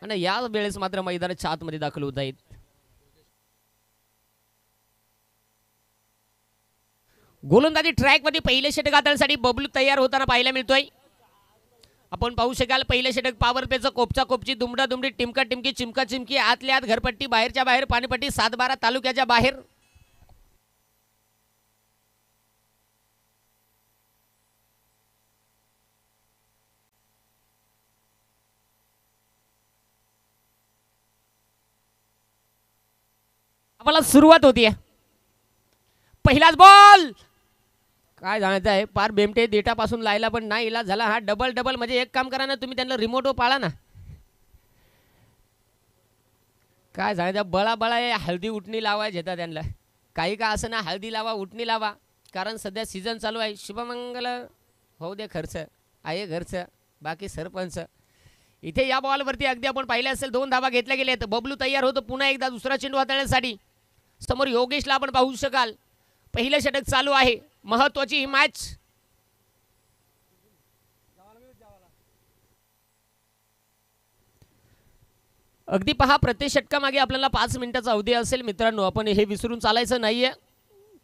आणि या वेळेस मात्र मैदानाच्या आतमध्ये दाखल होत आहेत. गोलंदाजी ट्रॅक मध्ये पहिले षटक हाताळण्यासाठी बबलू तयार होताना पाहायला मिळतोय. आपण पाहू शकाल पहिलं षटक पॉवर प्लेचं कोपचा कोपची दुमडा दुमडी टिमका टिमकी चिमका चिमकी आतल्या आत घरपट्टी बाहेरच्या बाहेर पाणीपट्टी 7-12 तालुक्याच्या बाहेर. आम्हाला सुरुवात होतीये. पहिलाच बॉल काय जाण्याचं आहे पार बेमटे देटापासून लायला पण नाही इला झाला. हा डबल डबल म्हणजे एक काम करा ना तुम्ही त्यांना रिमोट पाळा ना. काय जाण्याचं बळा बळा हळदी उठणी लावायचे येतात त्यांना. काही का असं ना हळदी लावा उठणी लावा कारण सध्या सीझन चालू आहे. शुभमंगल होऊ दे खर्च आहे घरचं बाकी सरपंच. इथे या बॉलवरती अगदी आपण पाहिले असेल 2 धावा घेतल्या गेल्या आहेत. बबलू तयार होतो पुन्हा एकदा दुसरा चेंडू हाताळण्यासाठी. समोर योगेशला आपण पाहू शकाल. पहिलं षटक चालू आहे. महत्वाची ही मॅच. अगदी पहा प्रत्येक षटकामागे आपल्याला 5 मिनिटाचा अवधी असेल मित्रांनो. आपण हे विसरून चालायचं नाहीये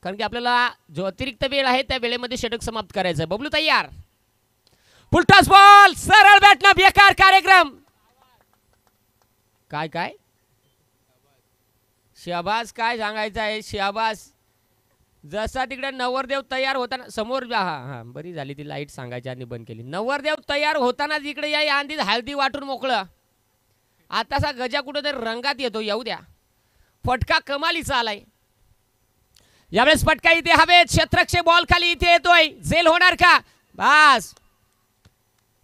कारण की आपल्याला जो अतिरिक्त वेळ आहे त्या वेळेमध्ये षटक समाप्त करायचं. बबलू तयार. फुलटॉस बॉल सरळ बॅटनं बेकार कार्यक्रम. काय काय शाबास काय सांगायचं आहे शाबास. जसा तिकडे नवरदेव तयार होताना समोर हा बरी झाली ती लाईट सांगायची आणि बंद केली. नवरदेव तयार होताना तिकडे या आंधी हळदी वाटून मोकळं. आताचा गजा कुठेतरी रंगात येतो येऊ द्या. फटका कमालीचा आलाय यावेळेस. फटका इथे हवेत क्षेत्रक्षे बॉल खाली इथे येतोय. झेल होणार का. बस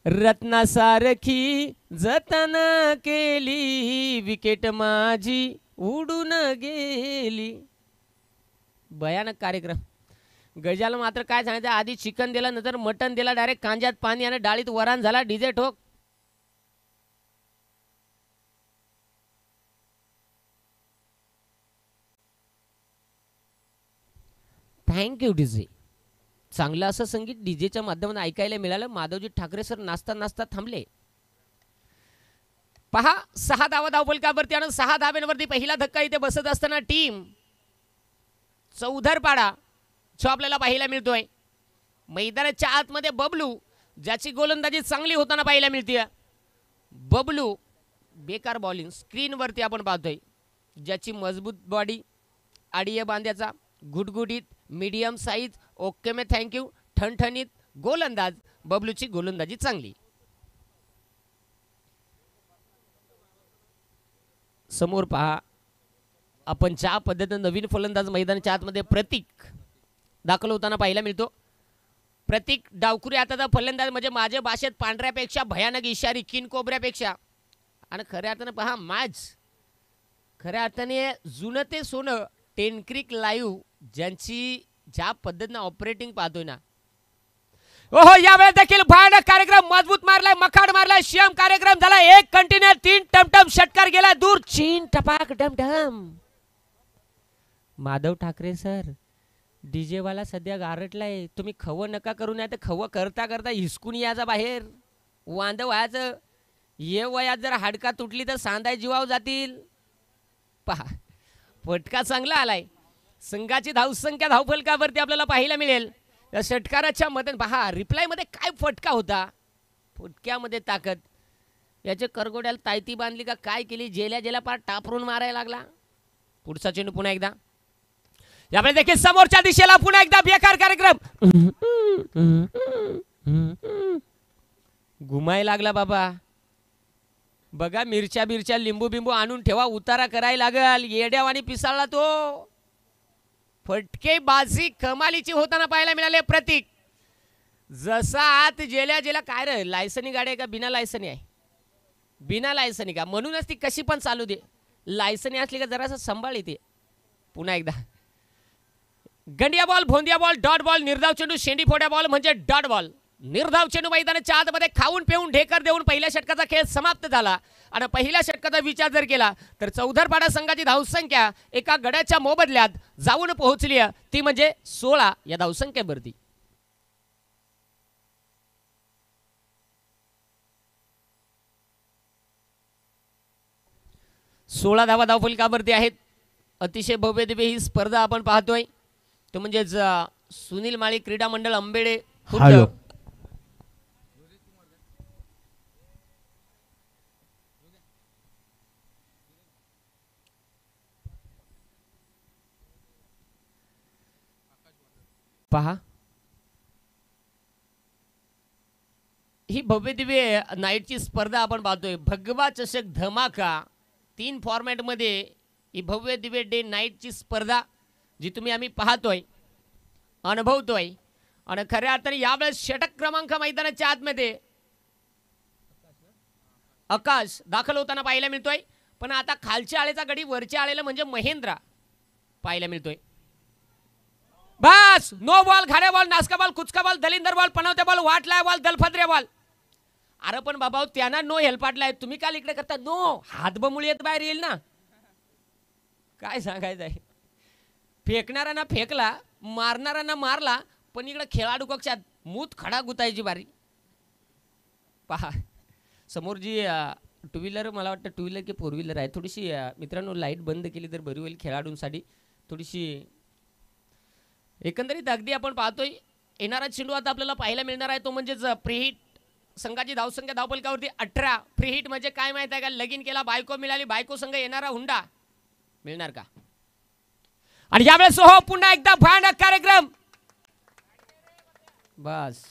रत्नासारखी जतन केली विकेट माझी उडून गेली. भयानक कार्यक्रम. गजाला मात्र काय सांगायचं आधी चिकन दिला नंतर मटन दिला डायरेक्ट कांज्यात पाणी आणि डाळीत वरण झाला. डीजे ठोक. Thank you DJ. चांगलं असं संगीत डीजेच्या माध्यमातून ऐकायला मिळालं. माधवजी ठाकरे सर नाचता नाचता थांबले. पहा 6 धावा धावफलकावरती आणि 6 धाब्यांवरती पहिला धक्का इथे बसत असताना टीम चौधरपाडा जो आपल्याला पाहायला मिळतोय. मैदानाच्या आतमध्ये बबलू ज्याची गोलंदाजी चांगली होताना पाहायला मिळते. बबलू बेकार बॉलिंग स्क्रीनवरती आपण पाहतोय. ज्याची मजबूत बॉडी आडीय बांध्याचा गुटगुटीत मीडियम साईज ओके मे थँक्यू ठणठणीत गोलंदाज. बबलूची गोलंदाजी चांगली. समोर पहा आपण ज्या पद्धतीने नवीन फलंदाज मैदानाच्या आतमध्ये प्रतीक दाखल होताना पाहायला मिळतो. प्रतीक डावकुरी आताचा फलंदाज म्हणजे माझ्या भाषेत पांढऱ्यापेक्षा भयानक इशारी किन कोबऱ्यापेक्षा. आणि खऱ्या अर्थाने पहा मॅच खऱ्या अर्थाने जुनं ते सोनं टेनक्रिक लाईव्ह ज्यांची ज्या पद्धतीने ऑपरेटिंग पाहतोय ना. ओहो यावेळेस देखील भयानक कार्यक्रम मजबूत मारलाय मखाड मारलाय श्याम कार्यक्रम झाला. एक कंटिन्यू 3 टमटम षटकार गेला दूर. चीन टपाक डमडम. माधव ठाकरे सर डीजे वाला सध्या गारटलाय. तुम्ही खवं नका करू नये तर खवं करता करता हिसकून याचा बाहेर. वांद व्हायचं ये वयात जर हाडका तुटली तर सांधाय जीवाव जातील. पहा फटका चांगला आलाय. संघाची धावसंख्या धावफलकावरती आपल्याला पाहायला मिळेल. या षटकाराच्या मध्ये पहा रिप्लाय मध्ये काय फटका होता. फटक्यामध्ये ताकद. याच्या करगोड्याला तायती बांधली का काय केली. जेल्या जेला पार टापरून मारायला लागला. पुढचा चेंडू पुन्हा एकदा. यावेळी देखील समोरच्या दिशेला पुन्हा एकदा बेकार कार्यक्रम. घुमायला लागला बाबा. बघा मिरच्या बिरच्या लिंबू बिंबू आणून ठेवा उतारा करायला लागल. येड्यावानी पिसाळला तो. फटके बाजी कमालीची होताना पाहायला मिळाले. प्रतीक जसा आत जेल्या जेला काय रे लायसनी गाडी आहे का बिना लायसनी आहे. बिना लायसनी का म्हणूनच ती कशी पण चालू दे. लायसनी असली का जरासं सांभाळ येते. पुन्हा एकदा Gandiya ball भोंदिया ball dot ball निर्धाव चेंडू शेंडी फोड्या बॉल म्हणजे डॉट बॉल. निर्धाव चेंडू मैदानाच्या आतमध्ये खाऊन पिऊन ढेकर देऊन पहिल्या षटकाचा खेळ समाप्त झाला. आणि पहिल्या षटकाचा विचार जर केला तर चौधरपाडा संघाची धावसंख्या एका गड्याच्या मोबदल्यात जाऊन पोहोचली ती म्हणजे 16 या धावसंख्येवरती. 16 धावा धावफलकावरती आहेत. अतिशय भव्य दिव्य ही स्पर्धा आपण पाहतोय. तो म्हणजेच सुनील माळी क्रीडा मंडळ अंबेडे खुर्द. पहा ही भव्य दिव्य नाईटची स्पर्धा आपण पाहतोय. भगवा चषक धमाका 3 फॉर्मॅटमध्ये ही भव्य दिव्य डे नाईटची स्पर्धा जी तुम्ही आम्ही पाहतोय अनुभवतोय. आणि खऱ्या अर्थाने यावेळेस षटक क्रमांक मैदानाच्या आतमध्ये आकाश दाखल होताना पाहायला मिळतोय. पण आता खालच्या आळेचा गडी वरच्या आळेला म्हणजे महेंद्रा पाहायला मिळतोय. बस नो बॉल, घाड्या बॉल, नासका बॉल, कुचका बॉल, दलिंदर बॉल, पनवत्या बॉल, वाटलाय बॉल, दलफद्रे बॉल. अरे पण बाबा त्यांना नो हेल्पाटलाय, तुम्ही काल इकडे करता नो हातबमुळी येत बाहेर येईल ना. काय सांगायचं आहे. फेकणाऱ्यांना फेकला, मारणाऱ्यांना मारला, पण इकडे खेळाडू कक्षात मूत खडा गुतायची बारी. पहा समोर जी टू व्हीलर, मला वाटतं टू व्हीलर की फोर व्हीलर आहे, थोडीशी मित्रांनो लाईट बंद केली तर बरी होईल खेळाडूंसाठी. थोडीशी एकंदरीत अगदी आपण पाहतोय येणारा चेंडू आता आपल्याला पाहायला मिळणार आहे तो म्हणजेच प्रीहिट. संघाची धावसंख्या धावफलकावरती 18. प्रीहिट म्हणजे काय माहित आहे का, लगीन केला बायको मिळाली, बायको संघ येणारा हुंडा मिळणार का. आणि यावेळेस हो पुन्हा एकदा भयानक कार्यक्रम. बस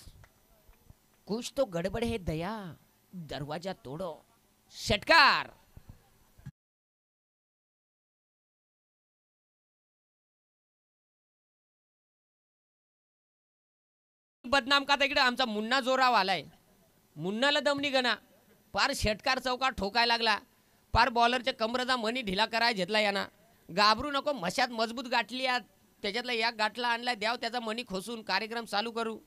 कुछ तो गडबड है दया, दरवाजा तोडो. षटकार बदनाम का इकडे आमचा मुन्ना जोराव आलाय. मुन्नाला दमनी गणा पार षटकार चौका ठोकाय लागला. पार बॉलरच्या कमरेचा मनी ढिला कराय घेतला याना. घाबरू नको, मशात मजबूत गाठली त्याच्यातला या गाठला आणलाय, द्याव त्याचा मनी खोसून कार्यक्रम चालू करू.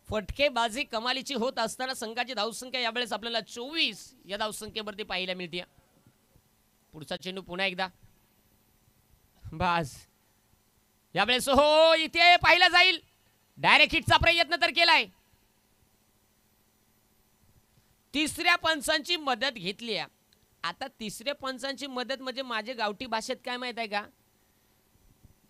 फटकेबाजी कमालीची होत असताना संघाची धावसंख्या यावेळेस आपल्याला 24 या धावसंख्येवरती पाहायला मिळते. पुढचा चेंडू पुन्हा एकदा. बस यावेळेस हो इथे पाहिला जाईल. डायरेक्ट हिटचा प्रयत्न तर केलाय. तिसऱ्या पंचांची मदत घेतली. आता तिसऱ्या पंचांची मदत म्हणजे माझे गावठी भाषेत काय माहित आहे का,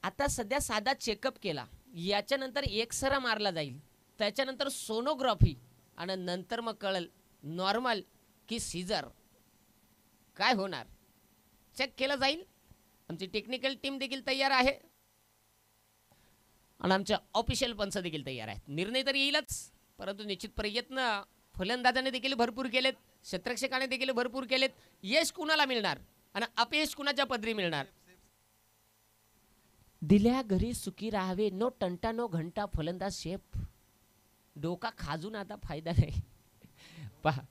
आता सध्या साधा चेकअप केला, याच्यानंतर एक्सरा मारला जाईल, त्याच्यानंतर सोनोग्राफी आणि नंतर मग कळल नॉर्मल की सीझर काय होणार, चेक केलं जाईल. आमची टेक्निकल टीम देखील तयार आहे आणि आमच्या ऑफिशियल पंच देखील तयार आहेत. निर्णय तर येईलच, परंतु निश्चित प्रयत्न फलंदाजाने देखील भरपूर केलेत, क्षेत्ररक्षकाने देखील भरपूर केलेत. यश कुणाला मिळणार आणि अपयश कुणाच्या पदरी मिळणार. दिल्या घरी सुखी राहावे, नो टंटा नो घंटा, फलंदाज शेफ. डोका खाजून आता फायदा नाही. पहा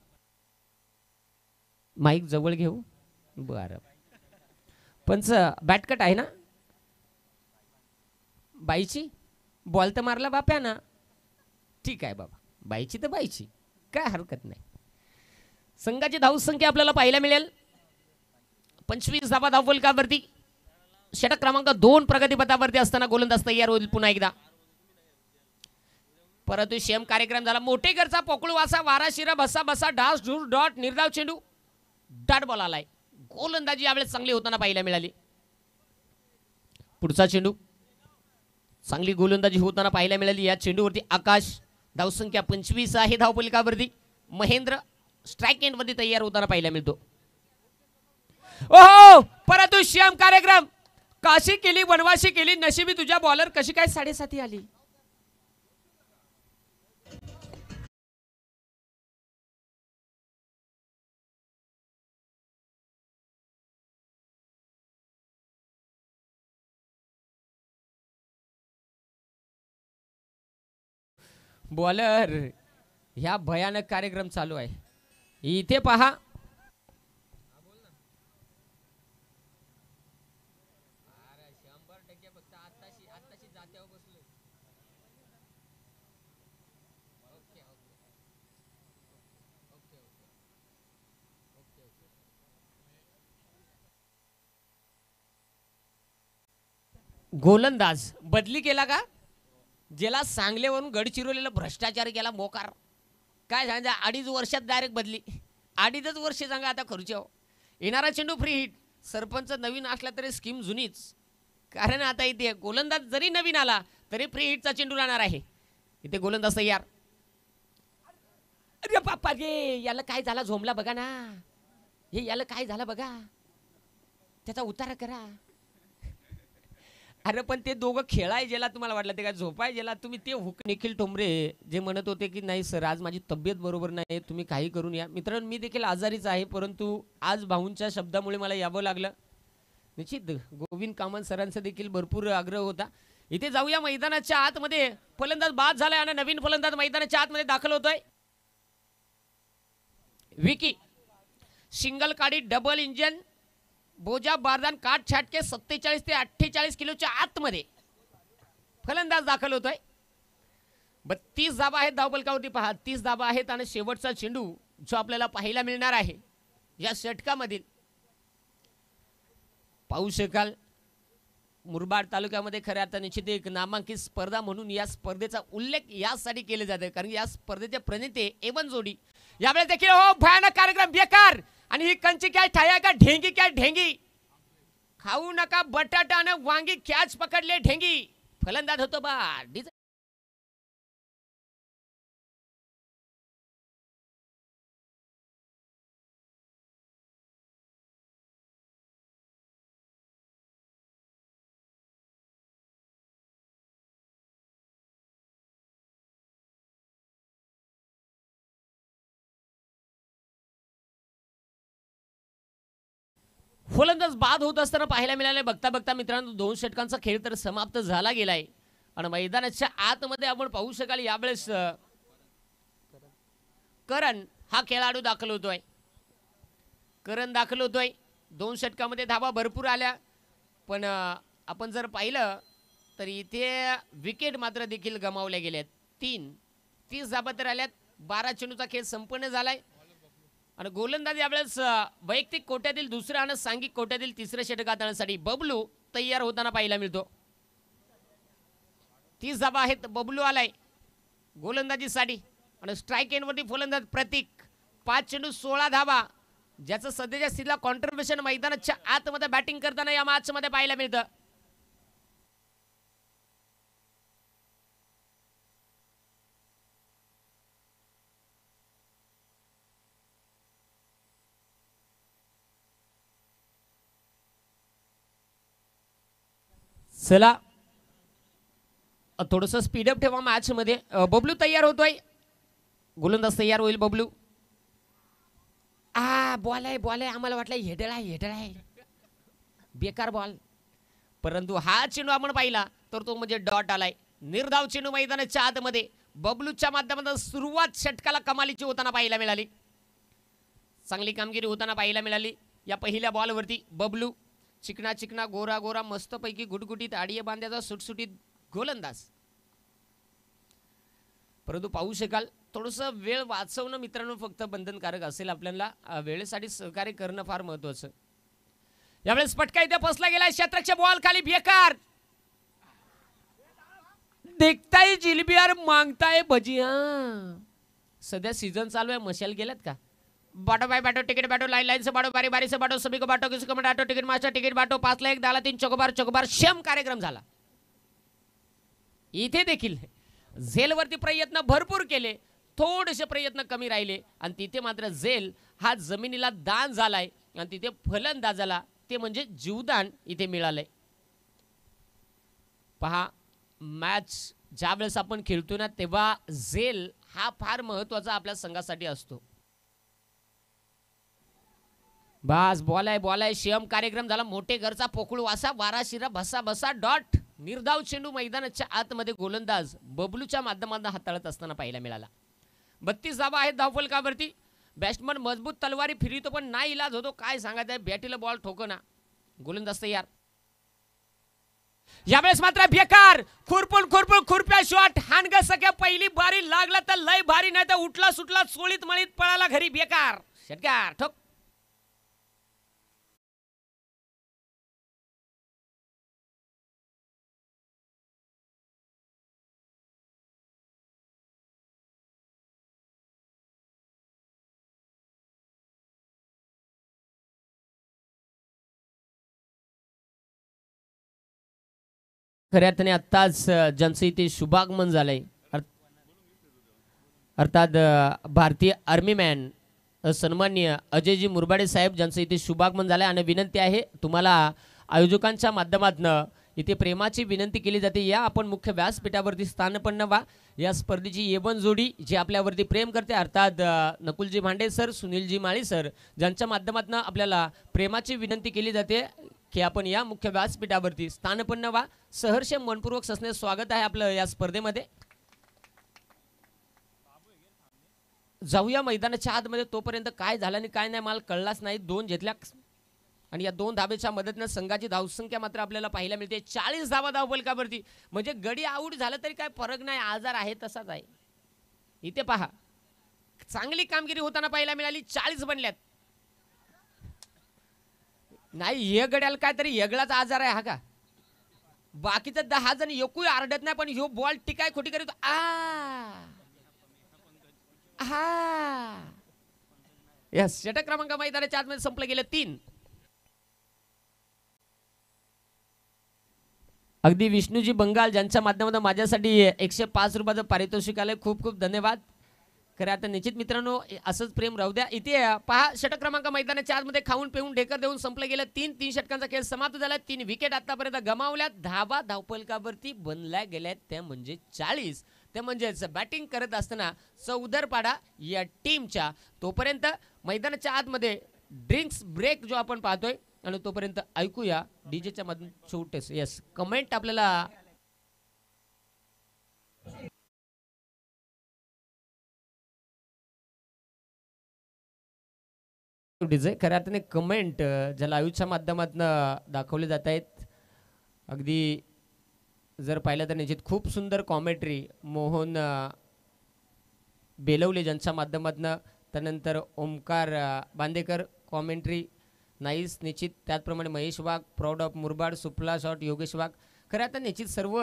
माईक जवळ घेऊ. बरं पंच बॅटकट आहे ना बाईची, बॉल तर मारला बाप्या ना, ठीक आहे बाबा, बाईची तर बाईची, काय हरकत नाही. संघाची धावसंख्या आपल्याला पाहायला मिळेल 25 धावा धावफलकावरती. षटक क्रमांक 2 प्रगतीपथावरती असताना गोलंदाज तयार होईल पुन्हा एकदा. परंतु शेम कार्यक्रम झाला. मोठेकरचा पोकळू वासा, वारा शिरा, बसा बसा, डास झूर डॉट, निर्धाव चेंडू, डाट बॉल आलाय. गोलंदाजी यावेळेस चांगली होताना पाहायला मिळाली. पुढचा चेंडू चांगली गोलंदाजी होताना पाहायला मिळाली. या चेंडूवरती आकाश, धावसंख्या 25 आहे धावफलकावरती. महेंद्र स्ट्राइक एंड मध्ये तयार होताना पाहायला मिळतो. ओहो परंतु श्याम कार्यक्रम, काशी केली वनवाशी केली, नशिबी तुझ्या बॉलर कशी काय 7.5 आली. बॉलर ह्या भयानक कार्यक्रम चालू आहे. इथे पहा गोलंदाज बदली केला का, ज्याला सांगलेवरून गडचिरोलीला भ्रष्टाचार केला मोकार, काय सांगा 2.5 वर्षात डायरेक्ट बदली. 2.5 वर्ष सांगा आता खर्च. येणारा चेंडू फ्री हिट, सरपंच नवीन असला तरी स्कीम जुनीच. कारण आता इथे गोलंदाज जरी नवीन आला तरी फ्री हिटचा चेंडू राहणार आहे. इथे गोलंदाज तयार. अरे बाप्पा रे, याला काय झाला, झोमला बघा ना. हे याला काय झालं बघा, त्याचा उतारा करा. अरे पण ते दोघं खेळाय गेला, तुम्हाला वाटलं ते काय झोपाय गेला तुम्ही? ते हुक निखिल ठोंबरे जे म्हणत होते की नाही सर आज माझी तब्येत बरोबर नाही, तुम्ही काही करून या. मित्रांनो मी देखील आजारीच आहे, परंतु आज भाऊंच्या शब्दामुळे मला यावं लागलं. निश्चित गोविंद कामत सरांचा देखील भरपूर आग्रह होता. इथे जाऊया मैदानाच्या आतमध्ये. फलंदाज बाद झालाय आणि नवीन फलंदाज मैदानाच्या आतमध्ये दाखल होतोय. विकी सिंगल काडी डबल इंजन बोजा बारदान काठ छाटके 47 ते 48 किलोच्या आतमध्ये फलंदाज दाखल होतोय. 32 धाबा आहेत धावफलकावरती. पहा 30 धाबा आहेत आणि शेवटचा चेंडू जो आपल्याला पाहायला मिळणार आहे या षटकामधील. पाहू शकाल मुरबाड तालुक्यामध्ये खऱ्या अर्थाने निश्चित एक नामांकित स्पर्धा म्हणून या स्पर्धेचा उल्लेख यासाठी केले जाते कारण या स्पर्धेचे प्रणेते एवन जोडी यावेळेस देखील हो भयानक कार्यक्रम बेकार. आणि ही कंची काय ठाया का ढेंगी काय ढेंगी, खाऊ नका बटाटा आणि वांगी कॅच पकडले ढेंगी. फलंदाज होतो बा. फलंदाज बाद होत असताना पाहायला मिळाले. बघता बघता मित्रांनो 2 षटकांचा खेळ तर समाप्त झाला गेलाय आणि मैदानाच्या आतमध्ये आपण पाहू शकाल यावेळेस करण हा खेळाडू दाखल होतोय. करण दाखल होतोय. 2 षटकामध्ये धावा भरपूर आल्या, पण आपण जर पाहिलं तर इथे विकेट मात्र देखील गमावल्या गेल्यात. 30 धाबा तर आल्यात. 12 चेंडूचा खेळ संपन्न झालाय आणि गोलंदाज यावेळेस वैयक्तिक कोट्यातील दुसऱ्या आणि सांघिक कोट्यातील तिसऱ्या षटकात आणण्यासाठी बबलू तयार होताना पाहायला मिळतो. 30 धाबा आहेत. बबलू आलाय गोलंदाजीसाठी आणि स्ट्राईक एंडवरती फलंदाज प्रतीक. 5 चेंडू 16 धाबा, ज्याचं सध्याच्या स्थितीला कॉन्ट्रीब्युशन मैदानाच्या आतमध्ये बॅटिंग करताना या मॅचमध्ये पाहायला मिळतं. चला थोडंसं स्पीडअप ठेवा मॅच मध्ये. बबलू तयार होतोय. गोलंदाज तयार होईल बबलू. बॉल आहे आम्हाला वाटलं हेडर आहे बेकार बॉल, परंतु हा चेंडू आपण पाहिला तर तो म्हणजे डॉट आलाय. निर्धाव चेंडू मैदानाच्या आतमध्ये बबलूच्या माध्यमातून सुरुवात षटकाला कमालीची होताना पाहायला मिळाली. चांगली कामगिरी होताना पाहायला मिळाली या पहिल्या बॉलवरती. बबलू चिकना गोरा गोरा मस्तपैकी गुटगुटीत आडिये बांध्याचा सुटसुटीत गोलंदाज. परंतु पाहू शकाल थोडंसं वेळ वाचवणं मित्रांनो फक्त बंधनकारक असेल. आपल्याला वेळेसाठी सहकार्य करणं फार महत्वाचं. यावेळेस पटका इथे फसला गेलाय. क्षेत्राच्या बॉल खाली बेकार. देखताय जिलेबी यार मागताय भजिया. सध्या सीझन चालू आहे. मशाल गेल्यात का? बाटो बाय बाटो टिकट बाटो लाइन से बाटो बारी बारी से बाटो सभी को बाटो किसी को बाटो टिकट मास्टर टिकट बाटो 5 ला 1 10 ला 3 चौकोबार शम कार्यक्रम झाला. इथे देखील झेलवरती प्रयत्न भरपूर केले, थोडेसे प्रयत्न कमी राहिले आणि तिथे मात्र झेल हा जमिनीला दान झालाय आणि तिथे फलंदाजाला ते म्हणजे जीवदान इथे मिळालंय. पहा मॅच ज्यावेळेस आपण खेळतो ना तेव्हा झेल हा फार महत्त्वाचा आपल्या संघासाठी असतो. बस बॉल आहे शियम कार्यक्रम झाला. मोठे घरचा पोकळू वासा वारा शिरा भसा भसा डॉट. निर्धाव चेंडू मैदानाच्या आतमध्ये गोलंदाज बबलूच्या माध्यमातून हाताळत असताना पाहायला मिळाला. 32 धावा आहेत धावफलकावरती. बॅट्समन मजबूत तलवारी फिरतो पण नाही इलाज होतो. काय सांगायचं, बॅटीला बॉल ठोकना. गोलंदाज तयार. यावेळेस मात्र बेकार खुरप्या शॉट. हानग सगळ्या पहिली बारी लागला तर लय भारी, नाही तर उठला सुटला सोळीत मळीत पळाला घरी. बेकार षटकार ठोक. खऱ्या अर्थाने आत्ताच ज्यांचं इथे शुभागमन झालंय अर्थात भारतीय आर्मी मॅन सन्माननीय अजयजी मुरबाडे साहेब ज्यांचं इथे शुभागमन झालंय आणि विनंती आहे तुम्हाला आयोजकांच्या माध्यमातून इथे प्रेमाची विनंती केली जाते या आपण मुख्य व्यासपीठावरती स्थानपन्न व्हा या स्पर्धेची येवन जोडी जी आपल्यावरती प्रेम करते अर्थात नकुलजी भांडे सर सुनीलजी माळी सर ज्यांच्या माध्यमातून आपल्याला प्रेमाची विनंती केली जाते की आपण या मुख्य व्यासपीठावरती स्थानपन्न व्हा सहर्ष मनपूर्वक ससने स्वागत आहे आपलं या स्पर्धेमध्ये जाऊया मैदानाच्या आतमध्ये तोपर्यंत काय झालं आणि काय नाही मला कळलाच नाही दोन घेतल्या आणि या दोन धाब्याच्या मदतीने संघाची धावसंख्या मात्र आपल्याला पाहायला मिळते 40 धावा धावफलकावरती म्हणजे गडी आऊट झालं तरी काय फरक नाही आजार आहे तसाच आहे इथे पहा चांगली कामगिरी होताना पाहायला मिळाली 40 बनल्यात नाही हे गड्याला काय तरी वेगळाच आजार आहे हा का बाकीचं 10 जण एकूही आरडत नाही पण ह्यो बॉल टिकाय खोटी करीत यस षटक क्रमांक मैदानाच्या आतमध्ये संपलं गेलं 3 अगदी विष्णूजी बंगाल ज्यांच्या माध्यमातून माझ्यासाठी 105 रुपयाचं पारितोषिक आलंय खूप खूप धन्यवाद खरं आता निश्चित मित्रांनो असंच प्रेम राहू द्या इथे पहा षटक क्रमांक मैदानाच्या आतमध्ये खाऊन पिऊन ढेकर देऊन संपलं गेलं 3 षटकांचा खेळ समाप्त झाला 3 विकेट आतापर्यंत गमावल्यात धावा धावफलकावरती बनल्या गेल्यात त्या म्हणजे 40 ते म्हणजेच बॅटिंग करत असताना चौदरपाडा या टीमच्या तोपर्यंत मैदानाच्या आतमध्ये ड्रिंक्स ब्रेक जो आपण पाहतोय आणि तोपर्यंत ऐकूया डीजेच्या मधून छोटेस यस कमेंट आपल्याला डीजे खऱ्या अर्थाने कमेंट ज्याला आयुष्याच्या माध्यमातून दाखवले जात आहेत अगदी जर पाहिलं तर निश्चित खूप सुंदर कॉमेंट्री मोहन बेलवले ज्यांच्या माध्यमातून त्यानंतर ओमकार बांदेकर कॉमेंट्री नाईस निश्चित त्याचप्रमाणे महेश वाघ प्राऊड ऑफ मुरबाड सुपला शॉट योगेश वाघ खऱ्या आता निश्चित सर्व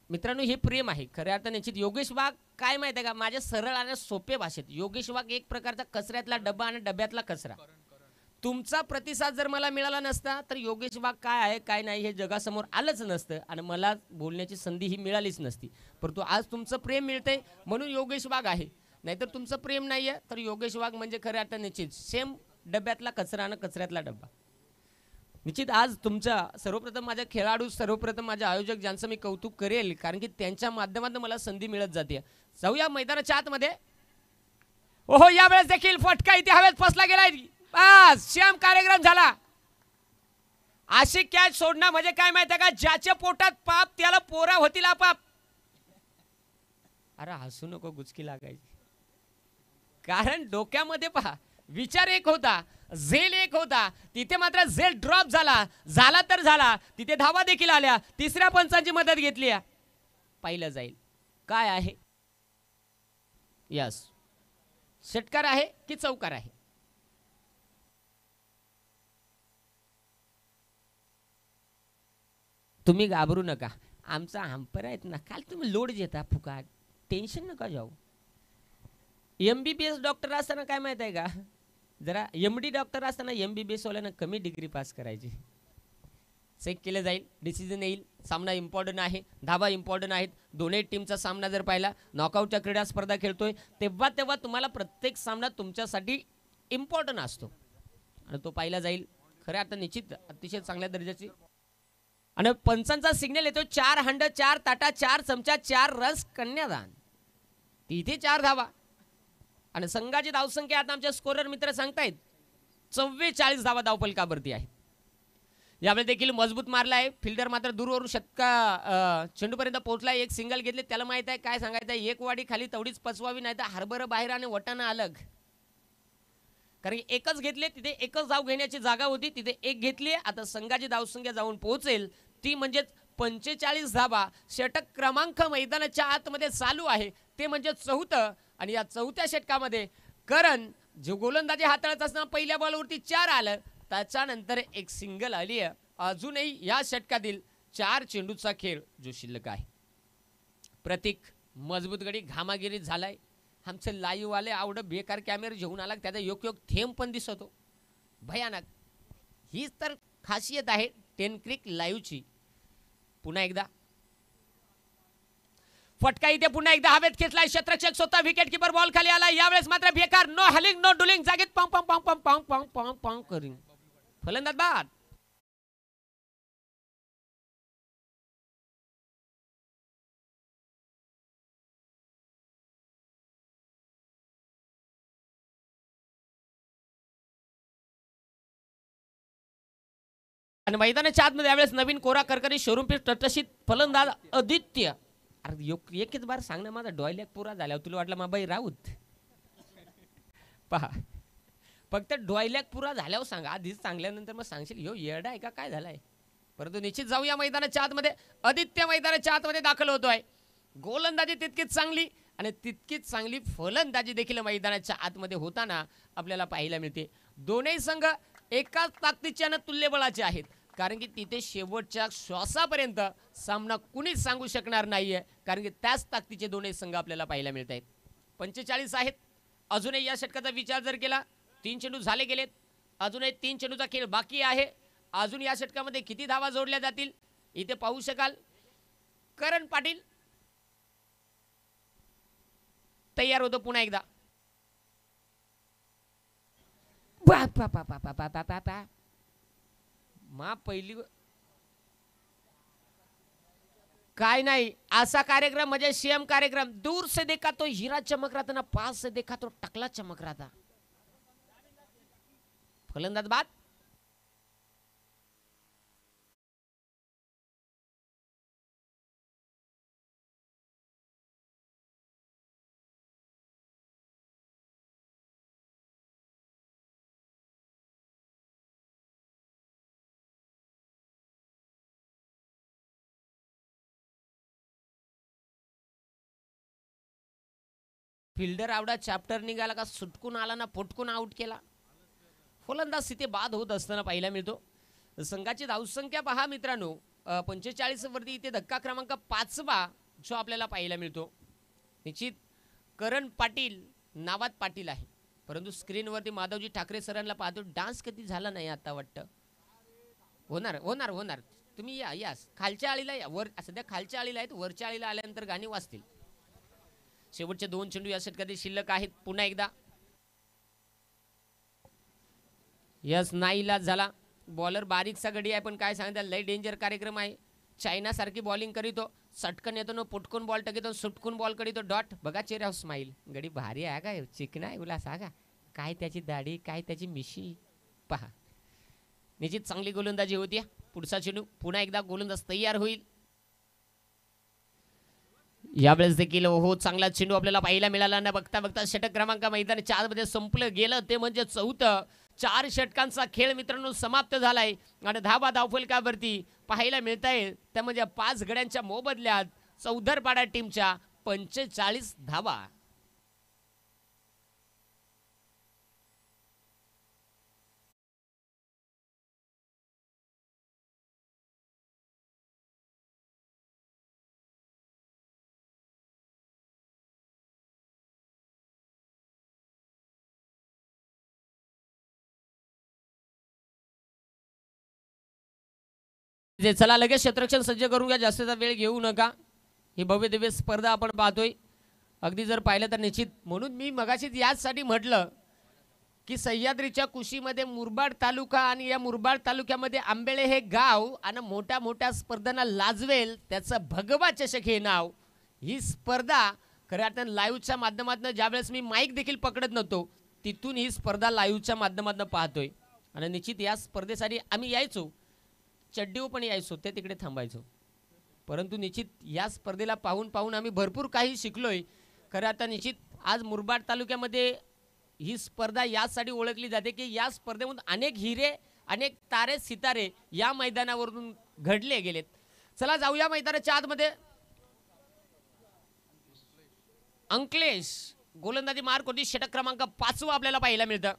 मित्रांनो हे प्रेम आहे खऱ्या आता निश्चित योगेश वाघ काय माहिती आहे का माझ्या सरळ आणि सोपे भाषेत योगेश वाघ एक प्रकारचा कचऱ्यातला डब्बा आणि डब्यातला कचरा तुमचा प्रतिसाद जर मला मिळाला नसता तर योगेश वाघ काय आहे काय नाही हे जगासमोर आलंच नसतं आणि मला बोलण्याची संधी ही मिळालीच नसती परंतु आज तुमचं प्रेम मिळतंय म्हणून योगेश वाघ आहे नाहीतर तुमचं प्रेम नाहीये तर योगेश वाघ म्हणजे खऱ्या अर्थाने निश्चित सेम डब्यातला कचरा आणि कचऱ्यातला डब्बा निश्चित आज तुमच्या सर्वप्रथम माझ्या खेळाडू सर्वप्रथम माझे आयोजक ज्यांचं मी कौतुक करेल कारण की त्यांच्या माध्यमातून मला संधी मिळत जाते जाऊया मैदानाच्या आतमध्ये ओहो यावेळेस देखील फटका इथे हवेत फसला गेलाय बस श्याम कार्यक्रम झाला अशी कॅच सोडणं म्हणजे काय माहिती आहे का ज्याच्या पोटात पाप त्याला पोरा होतील आपाप अरे हसू नको गुचकी लागायची कारण डोक्यामध्ये पहा विचार एक होता झेल एक होता तिथे मात्र झेल ड्रॉप झाला तर झाला तिथे धावा देखील आल्या तिसऱ्या पंचांची मदत घेतली पाहिलं जाईल काय आहे यस षटकार आहे की चौकार आहे तुम्ही घाबरू नका आमचा हंपर आहेत ना काल तुम्ही लोड घेता फुकाट टेन्शन नका जाऊ MBBS डॉक्टर असताना काय माहित आहे का जरा MD डॉक्टर असताना MBBS वाल्यानं कमी डिग्री पास करायची चेक केलं जाईल डिसिजन येईल सामना इम्पॉर्टंट आहे धावा इम्पॉर्टंट आहेत दोन्ही टीमचा सामना जर पाहिला नॉकआउटच्या क्रीडा स्पर्धा खेळतोय तेव्हा तुम्हाला प्रत्येक सामना तुमच्यासाठी इम्पॉर्टंट असतो आणि तो पाहिला जाईल खऱ्या आता निश्चित अतिशय चांगल्या दर्जाची आणि पंचांचा सिग्नल येतो 4 हंड 4 ताटा 4 चमचा 4 रस कन्यादान तिथे 4 धावा आणि संघाची धावसंख्या आता आमचे स्कोरर मित्र सांगतायत 44 धावा धावफलकावरती आहे यावेळी देखील मजबूत मारला आहे फिल्डर मात्र दूरवरून षटका चेंडूपर्यंत पोहोचला एक सिंगल घेतले त्याला माहित आहे काय सांगायचं एक वाडी खाली तेवढीच पचवावी नाही तर हरभर बाहेर आणि वटाणा अलग कारण एकच घेतले तिथे एकच धाव घेण्याची जागा होती तिथे एक घेतली आता संघाची धावसंख्या जाऊन पोहोचेल ती म्हणजे 45 धावा षटक क्रमांक मैदानाच्या आतमध्ये चालू आहे ते म्हणजे चौथं आणि या चौथ्या षटकामध्ये करण जो गोलंदाजी हाताळत असताना पहिल्या बॉलवरती 4 आलं त्याच्यानंतर एक सिंगल आली आहे अजूनही या षटकातील 4 चेंडूचा खेळ जो शिल्लक आहे प्रतीक मजबूत गडी घामागिरी झालाय आमचे लाईव्ह आले आवड बेकार कॅमेरा घेऊन आला त्याचा योग्य थेंब पण दिसतो भयानक हीच तर खासियत आहे 10 क्रिक लाईव्हची पुन्हा एकदा फटका इथे पुन्हा एकदा हवेत खेचलाय क्षेत्ररक्षक स्वतः विकेट कीपर बॉल खाली आला यावेळेस मात्र बेकार नो हलिंग नो डुलिंग जागेत pong pong pong pong pong pong pong pong करिंग फलंदाज बाद आणि मैदानाच्या आतमध्ये यावेळेस नवीन कोरा करकरी शोरूम पीस टटशीत फलंदाज आदित्य अरे एकच बार सांग ना माझा डॉयलॅक पुरा झाल्यावर तुला वाटलं माबाई राऊत पहा फक्त डॉयलॅक पुरा झाल्यावर सांगा आधीच सांगल्यानंतर मग सांगशील यो येडा आहे का काय झालाय परंतु निश्चित जाऊया मैदानाच्या आतमध्ये आदित्य मैदानाच्या आतमध्ये दाखल होतोय गोलंदाजी तितकीच चांगली आणि तितकीच चांगली फलंदाजी देखील मैदानाच्या आतमध्ये होताना आपल्याला पाहायला मिळते दोन्ही संघ एकाच ताकदीचे आणि तुल्यबळाचे आहेत कारण की तिथे शेवटच्या श्वासापर्यंत सामना कुणीच सांगू शकणार नाहीये कारण की त्याच ताकदीचे दोन्ही संघ आपल्याला पाहायला मिळत आहेत 45 आहेत अजूनही या षटकाचा विचार जर केला 3 चेंडू झाले गेलेत अजूनही 3 चेंडूचा खेळ बाकी आहे अजून या षटकामध्ये किती धावा जोडल्या जातील इथे पाहू शकाल करण पाटील तयार होतो पुन्हा एकदा मा पहिली काय नाही असा कार्यक्रम म्हणजे सीएम कार्यक्रम दूर से देखा तो हीरा चमक रहा था ना पास से देखा तो टकला चमक रहा था फलंदाज बाद फिल्डर आवडा चॅप्टर निघाला का सुटकून आला ना फुटकून आउट केला फलंदाज तिथे बाद होत असताना पाहायला मिळतो संघाची धावसंख्या पहा मित्रांनो 45 वरती इथे धक्का क्रमांक 5वा जो आपल्याला पाहायला मिळतो निश्चित करण पाटील नावात पाटील आहे परंतु स्क्रीनवरती माधवजी ठाकरे सरांना पाहतो डान्स कधी झाला नाही आता वाटतं होणार होणार होणार तुम्ही या खालच्या आळीला या वर सध्या खालच्या आळीला आहेत वरच्या आळीला आल्यानंतर गाणी वाजतील शेवटचे 2 चेंडू या षटकातील शिल्लक आहेत पुन्हा एकदा यस नाईलाज झाला बॉलर बारीकसा गडी आहे पण काय सांगता लय डेंजर कार्यक्रम आहे चायना सारखी बॉलिंग करीतो सटकन येतो न पुटकून बॉल टाकीतो सुटकून बॉल करीतो डॉट बघा चेहऱ्यावर स्माईल गडी भारी आहे का चिकना आहे उला सांगा काय त्याची दाढी काय त्याची मिशी पहा निश्चित चांगली गोलंदाजी होती पुढचा चेंडू पुन्हा एकदा गोलंदाज तयार होईल यावेळेस देखील हो चांगला चेंडू आपल्याला पाहायला मिळाला ना बघता बघता षटक क्रमांक मैदान 4 मध्ये संपलं गेलं ते म्हणजे 4थं 4 षटकांचा खेळ मित्रांनो समाप्त झालाय आणि धावा धावफलकावरती पाहायला मिळत आहे त्या म्हणजे 5 गड्यांच्या मोबदल्यात चौधरपाडा टीमच्या 45 धावा चला लगेच क्षेत्ररक्षण सज्ज करून घ्या जास्तीचा वेळ घेऊ नका ही भव्य दिव्य स्पर्धा आपण पाहतोय अगदी जर पाहिलं तर निश्चित म्हणून मी मगाशीच याचसाठी म्हटलं की सह्याद्रीच्या कुशीमध्ये मुरबाड तालुका आणि या मुरबाड तालुक्यामध्ये आंबेळे हे गाव आणि मोठ्या मोठ्या स्पर्धांना लाजवेल त्याचं भगवा चषक हे नाव ही स्पर्धा खऱ्या अर्थानं लाईव्हच्या माध्यमातून ज्यावेळेस मी माईक देखील पकडत नव्हतो तिथून ही स्पर्धा लाईव्हच्या माध्यमातून पाहतोय आणि निश्चित या स्पर्धेसाठी आम्ही यायचो चड्डीवर पण यायचो ते तिकडे थांबायचो परंतु निश्चित या स्पर्धेला पाहून आम्ही भरपूर काही शिकलोय खरं आता निश्चित आज मुरबाड तालुक्यामध्ये ही स्पर्धा यासाठी ओळखली जाते की या स्पर्धेमधून अनेक हिरे अनेक तारे सितारे या मैदानावरून घडले गेलेत चला जाऊया मैदानाच्या आतमध्ये अंकलेश गोलंदाजी मार्क होती षटक क्रमांक 5वा आपल्याला पाहायला मिळतं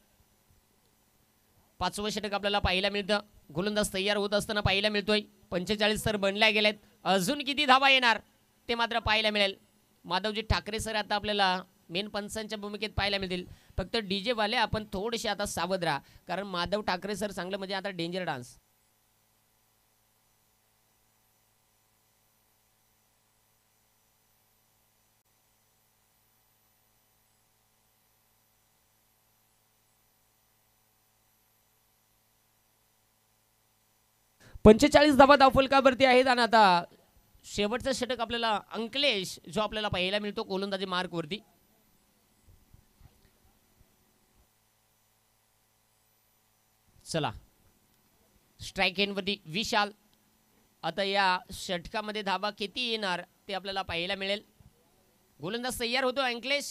5वं षटक आपल्याला पाहायला मिळतं गोलंदाज तयार होत असताना पाहायला मिळतोय 45 तर बनल्या गेलेत अजून किती धावा येणार ते मात्र पाहायला मिळेल माधवजी ठाकरे सर आता आपल्याला मेन पंचांच्या भूमिकेत पाहायला मिळतील फक्त डीजे वाले आपण थोडेसे आता सावध राहा कारण माधव ठाकरे सर चांगलं म्हणजे आता डेंजर डान्स 45 धावा धावफलकावरती आहेत आणि आता शेवटचा षटक आपल्याला अंकलेश जो आपल्याला पाहायला मिळतो गोलंदाजी मार्कवरती. चला स्ट्राईक एंडवरती विशाल. आता या षटकामध्ये धावा किती येणार ते आपल्याला पाहायला मिळेल. गोलंदाज तयार होतो अंकलेश.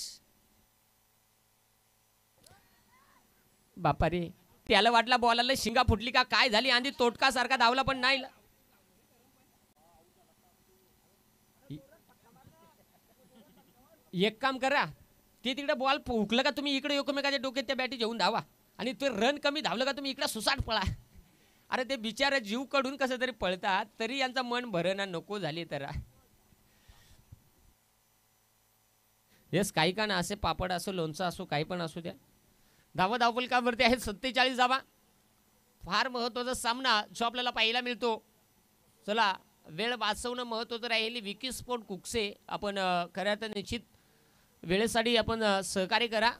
बापा रे, त्याला वाटला बॉलला शिंगा फुटली का काय झाली आणि तोटका सारखा धावला पण नाही. एक काम करा, ते तिकडे बॉल फुकलं का तुम्ही इकडे एकमेकाच्या डोक्यात त्या बॅटी घेऊन धावा आणि ते रन कमी धावलं का तुम्ही इकडे सुसाट पळा. अरे ते बिचारे जीव कडून कसं तरी पळतात तरी यांचं मन भरणा नको झाली तर. येस काही का ना असे पापड असो लोणचं असो काही पण असो द्या. धावा धावफलकावरती आहेत 47 धावा. फार महत्त्वाचा सामना जो आपल्याला पाहायला मिळतो. चला वेळ वाचवणं महत्त्वाचं राहील. विकी स्पोर्ट कुकसे आपण खऱ्या तर निश्चित वेळेसाठी आपण सहकार्य करा.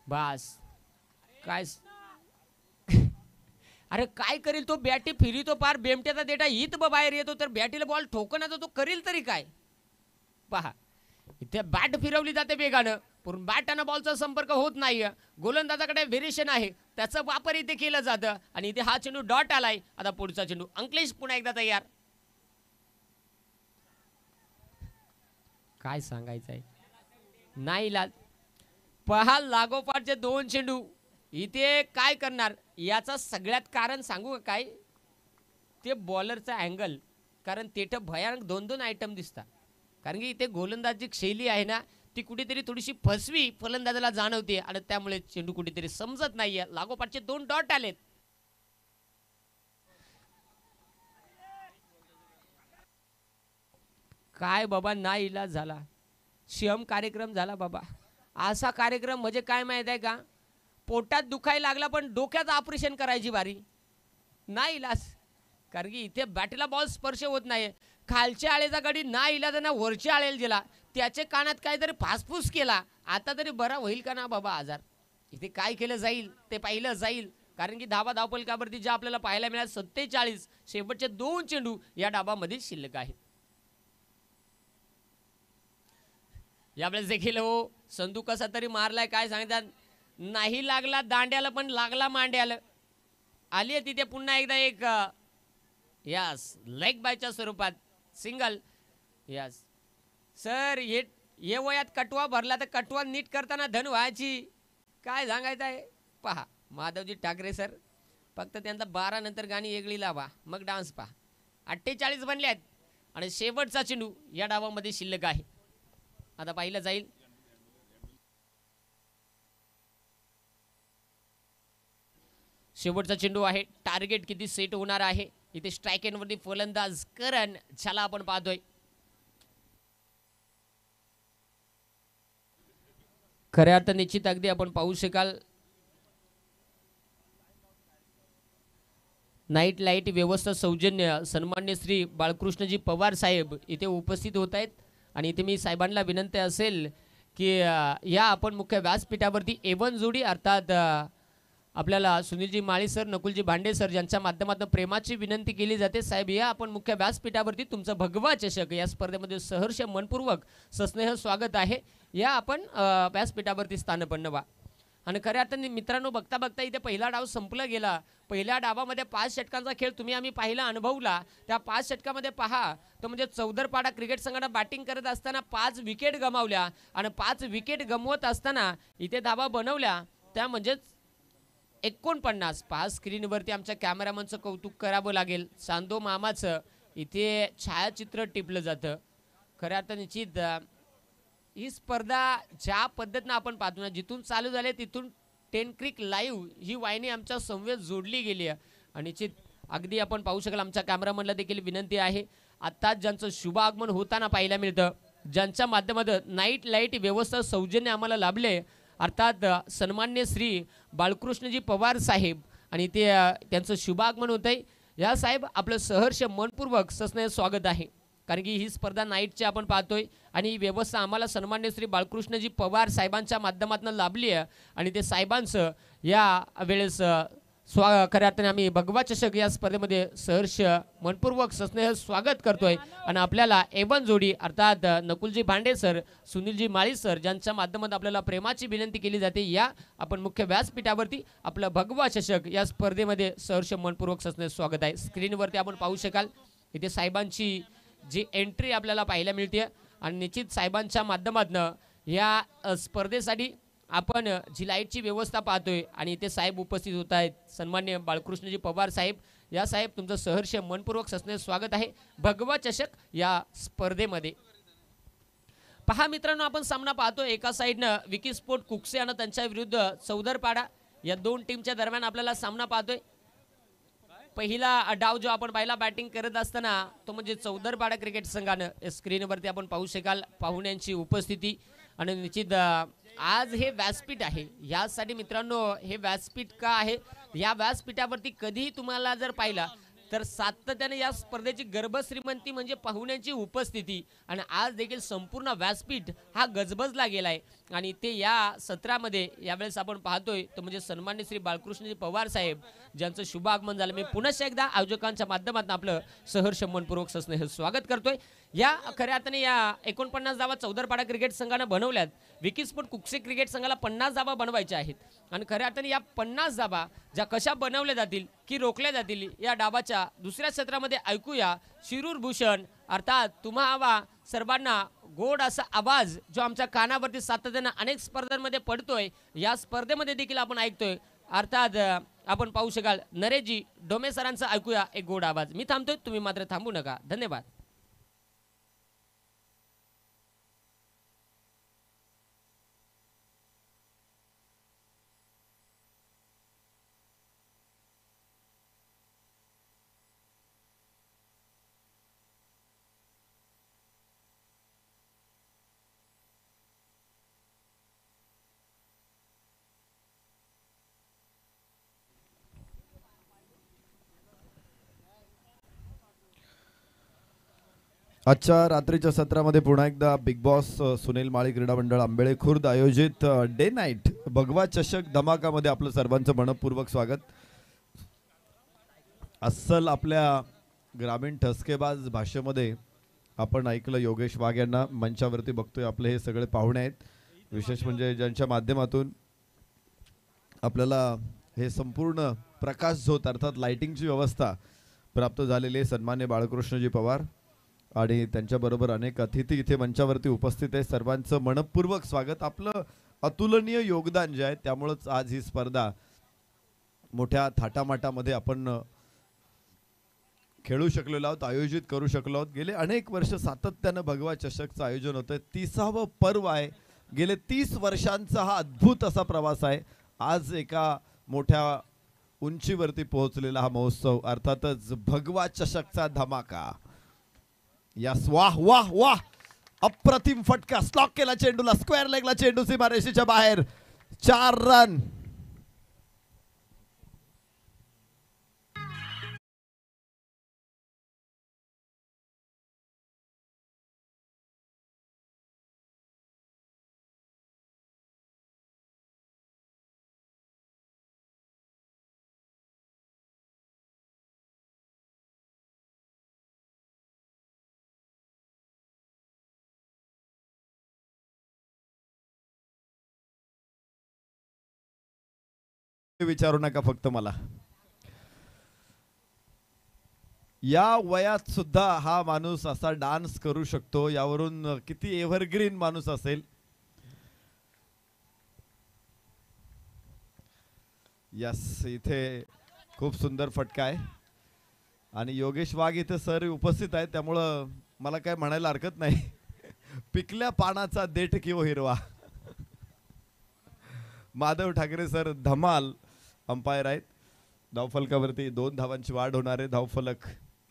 बस काय अरे काय करील तो, बॅटी फिरितो पार बेमट्याचा देटा हित बाहेर येतो तर बॅटीला बॉल ठोकण्याचा तो करील तरी काय. पहा इथे बॅट फिरवली जाते वेगानं पण बॅटानं बॉलचा संपर्क होत नाही. गोलंदाजाकडे व्हेरिएशन आहे त्याचा वापर इथे केला जातं आणि इथे हा चेंडू डॉट आलाय. आता पुढचा चेंडू अंकलेश पुन्हा एकदा तयार. काय सांगायचं आहे नाही लाल. पहा लागोपाठचे 2 चेंडू इथे काय करणार याचा सगळ्यात कारण सांगू का काय, ते बॉलरचा अँगल. कारण तेथे भयानक 2-2 आयटम दिसतात. कारण की इथे गोलंदाजी शैली आहे ना ती कुठेतरी थोडीशी फसवी फलंदाजाला जाणवते आणि त्यामुळे चेंडू कुठेतरी समजत नाहीये. लागोपाठचे 2 डॉट आलेत. काय बाबा नाही इलाज झाला. शियम कार्यक्रम झाला बाबा. असा कार्यक्रम म्हणजे काय माहित आहे का, पोटात दुखायला लागला पण डोक्याचं ऑपरेशन करायची बारी नाही इलाज. कारण की इथे बॅटीला बॉल स्पर्श होत नाही. खालच्या आळेचा गडी ना इलाज ना वरच्या आळेला गेला त्याच्या कानात काहीतरी फासफूस केला. आता तरी बरा होईल का ना बाबा आजार. इथे काय केलं जाईल ते पाहिलं जाईल. कारण की धावा धावफलकावरती ज्या आपल्याला पाहायला मिळाल 47. शेवटचे 2 चेंडू या डाबामध्ये शिल्लक आहेत. यावेळेस देखील हो संधू कसा तरी मारलाय काय सांगतात. नाही लागला दांड्याला पण लागला मांड्याला. आली आहे तिथे पुन्हा एकदा एक यस लेग बायच्या स्वरूपात सिंगल. यस सर हे वयात कटवा भरला तर कटवा नीट करताना धन व्हायची. काय सांगायचं आहे. पहा माधवजी ठाकरे सर फक्त त्यांचा 12 नंतर गाणी वेगळी लावा मग डान्स पहा. 48 बनले आहेत आणि शेवटचा चेंडू या डावामध्ये शिल्लक आहे. आता पाहिलं जाईल. शेवटचा चेंडू आहे. टार्गेट किती सेट होणार आहे. इथे स्ट्राईक एंडवरती फलंदाज करण ज्याला आपण पाहतोय. खऱ्या अर्थ निश्चित अगदी आपण पाहू शकाल नाईट लाईट व्यवस्था सौजन्य सन्मान्य श्री बाळकृष्णजी पवार साहेब इथे उपस्थित होत आहेत. आणि इथे मी साहेबांना विनंती असेल की या आपण मुख्य व्यासपीठावरती A1 जोडी अर्थात आपल्याला सुनीलजी माळी सर नकुलजी भांडे सर यांच्या माध्यमातून प्रेमाची विनंती केली जाते. साहेब या आपण मुख्य व्यासपीठावरती तुमचं भगवा चषक या स्पर्धेमध्ये सहर्ष मनपूर्वक सस्नेह स्वागत आहे. या आपण व्यासपीठावरती स्थानपन्न व्हा. आणि खऱ्या अर्थाने मित्रांनो बघता बघता इथे पहिला डाव संपला गेला. पहिल्या डावामध्ये 5 षटकांचा खेळ तुम्ही आम्ही पाहिला अनुभवला. त्या 5 षटकामध्ये पहा तो म्हणजे चौदरपाडा क्रिकेट संघानं बॅटिंग करत असताना 5 विकेट गमावल्या आणि 5 विकेट गमवत असताना इथे धावा बनवल्या त्या म्हणजेच 49. पहा स्क्रीनवरती आमच्या कॅमेरामनचं कौतुक करावं लागेल. चांदो मामाचं इथे छायाचित्र टिपलं जातं. खऱ्या अर्थाने निश्चित ही स्पर्धा ज्या पद्धतीनं आपण पाहतो ना जिथून चालू झाले तिथून 10 क्रिक लाईव्ह ही वाहिनी आमच्या समवेत जोडली गेली आहे. आणि निश्चित अगदी आपण पाहू शकाल आमच्या कॅमेरामनला देखील विनंती आहे आत्ताच ज्यांचं शुभ आगमन होताना पाहायला मिळतं ज्यांच्या माध्यमातून नाईट लाईट व्यवस्था सौजन्य आम्हाला लाभले अर्थात सन्मान्य श्री बाळकृष्णजी पवार साहेब आणि ते त्यांचं शुभ आगमन होत आहे. या साहेब आपलं सहर्ष मनपूर्वक सस्नेह स्वागत आहे. कारण की ही स्पर्धा नाईटची आपण पाहतोय आणि ही व्यवस्था आम्हाला सन्मान्य श्री बाळकृष्णजी पवार साहेबांच्या माध्यमातून लाभली आहे आणि ते साहेबांचं या वेळेस खऱ्या अर्थाने आम्ही भगवा चषक या स्पर्धेमध्ये सहर्ष मनपूर्वक सस्नेह स्वागत करतोय आणि आपल्याला एवन जोडी अर्थात नकुलजी भांडे सर, सुनीलजी माळी सर ज्यांच्या माध्यमातून आपल्याला प्रेमाची विनंती केली जाते, या आपण मुख्य व्यासपीठावरती आपलं भगवा चषक या स्पर्धेमध्ये सहर्ष मनपूर्वक सस्नेह स्वागत आहे. स्क्रीनवरती आपण पाहू शकाल इथे साहेबांची जी एंट्री आपल्याला पाहायला मिळते आणि निश्चित साहेबांच्या माध्यमातून या स्पर्धेसाठी आपण जी लाईटची व्यवस्था पाहतोय आणि इथे साहेब उपस्थित होत आहेत. सन्मान्य बाळकृष्णजी पवार साहेब, या साहेब तुमचं सहर्ष मनपूर्वक सस्नेह स्वागत आहे भगवा चषक या स्पर्धेमध्ये. पहा मित्रांनो, आपण सामना पाहतोय एका साईडनं विकी स्पोर्ट कुकसे आणि त्यांच्या विरुद्ध चौदरपाडा या दोन टीमच्या दरम्यान आपल्याला सामना पाहतोय. पहिला डाव जो आपण पाहिला बॅटिंग करत असताना तो म्हणजे चौदरपाडा क्रिकेट संघानं. स्क्रीनवरती आपण पाहू शकाल पाहुण्यांची उपस्थिती आणि निश्चित आज हे व्यासपीठ आहे. यासाठी मित्रांनो हे व्यासपीठ का आहे, या व्यासपीठावरती कधीही तुम्हाला जर पाहिला तर सातत्याने या स्पर्धेची गर्भश्रीमंती म्हणजे पाहुण्यांची उपस्थिती आणि आज देखील संपूर्ण व्यासपीठ हा गजबजला गेलाय आणि ते या सत्रामध्ये यावेळेस आपण पाहतोय तो म्हणजे सन्मान्य श्री बाळकृष्णजी पवार साहेब ज्यांचं शुभ आगमन झालं. मी पुन्हा एकदा आयोजकांच्या माध्यमातून आपलं सहर्ष मनपूर्वक सस्नेह स्वागत करतोय. या खऱ्या अर्थाने या 49 धावा चौदरपाडा क्रिकेट संघानं बनवल्यात. विकी स्पोर्ट कुकसे क्रिकेट संघाला 50 धावा बनवायच्या आहेत आणि खऱ्या अर्थाने या 50 धावा ज्या कशा बनवल्या जातील की रोखल्या जातील या डावाच्या दुसऱ्या सत्रामध्ये ऐकूया. शिरूर भूषण अर्थात तुम्हा हवा सर्वांना गोड असा आवाज जो आमच्या कानावरती सातत्यानं अनेक स्पर्धांमध्ये पडतोय, या स्पर्धेमध्ये देखील आपण ऐकतोय. अर्थात आपण पाहू शकाल नरेशजी डोमे सरांचा ऐकूया एक गोड आवाज. मी थांबतोय, तुम्ही मात्र थांबू नका. धन्यवाद. आजच्या रात्रीच्या सत्रामध्ये पुन्हा एकदा बिग बॉस सुनील माळी क्रीडा मंडळ आंबेळे खुर्द आयोजित डे नाईट भगवा चषक धमाकामध्ये आपलं सर्वांचं मनपूर्वक स्वागत. अस्सल आपल्या ग्रामीण ठसकेबाज भाषेमध्ये आपण ऐकलं योगेश वाघ यांना. मंचावरती बघतोय आपले हे सगळे पाहुणे आहेत, विशेष म्हणजे ज्यांच्या माध्यमातून आपल्याला हे संपूर्ण प्रकाश झोत अर्थात लाइटिंगची व्यवस्था प्राप्त झालेली आहे. सन्मान्य बाळकृष्णजी पवार आणि त्यांच्याबरोबर अनेक अतिथी इथे मंचावरती उपस्थित आहे. सर्वांचं मनपूर्वक स्वागत. आपलं अतुलनीय योगदान जे आहे त्यामुळेच आज ही स्पर्धा मोठ्या थाटामाटामध्ये आपण खेळू शकलेलो आहोत, आयोजित करू शकलो आहोत. गेले अनेक वर्ष सातत्यानं भगवा चषकचं आयोजन होतंय. 30वं पर्व आहे. गेले 30 वर्षांचा हा अद्भुत असा प्रवास आहे. आज एका मोठ्या उंचीवरती पोहोचलेला हा महोत्सव अर्थातच भगवा चषकचा धमाका. यस, वाह वाह वाह, अप्रतिम फटका. स्लॉक केला चेंडूला, स्क्वेअर लेगला चेंडू सीमारेषेच्या बाहेर. 4 रन. विचारू नका फक्त मला. या वयात सुद्धा हा माणूस असा डान्स करू शकतो, यावरून किती एव्हरग्रीन माणूस असेल. यस, इथे खूप सुंदर फटका आहे आणि योगेश वाघ इथे सर उपस्थित आहेत त्यामुळं मला काय म्हणायला हरकत नाही. पिकल्या पानाचा देठ किंवा हिरवा. माधव ठाकरे सर धमाल अंपायर आहेत. धावफलकावरती 2 धावांची वाढ होणार आहे. धावफलक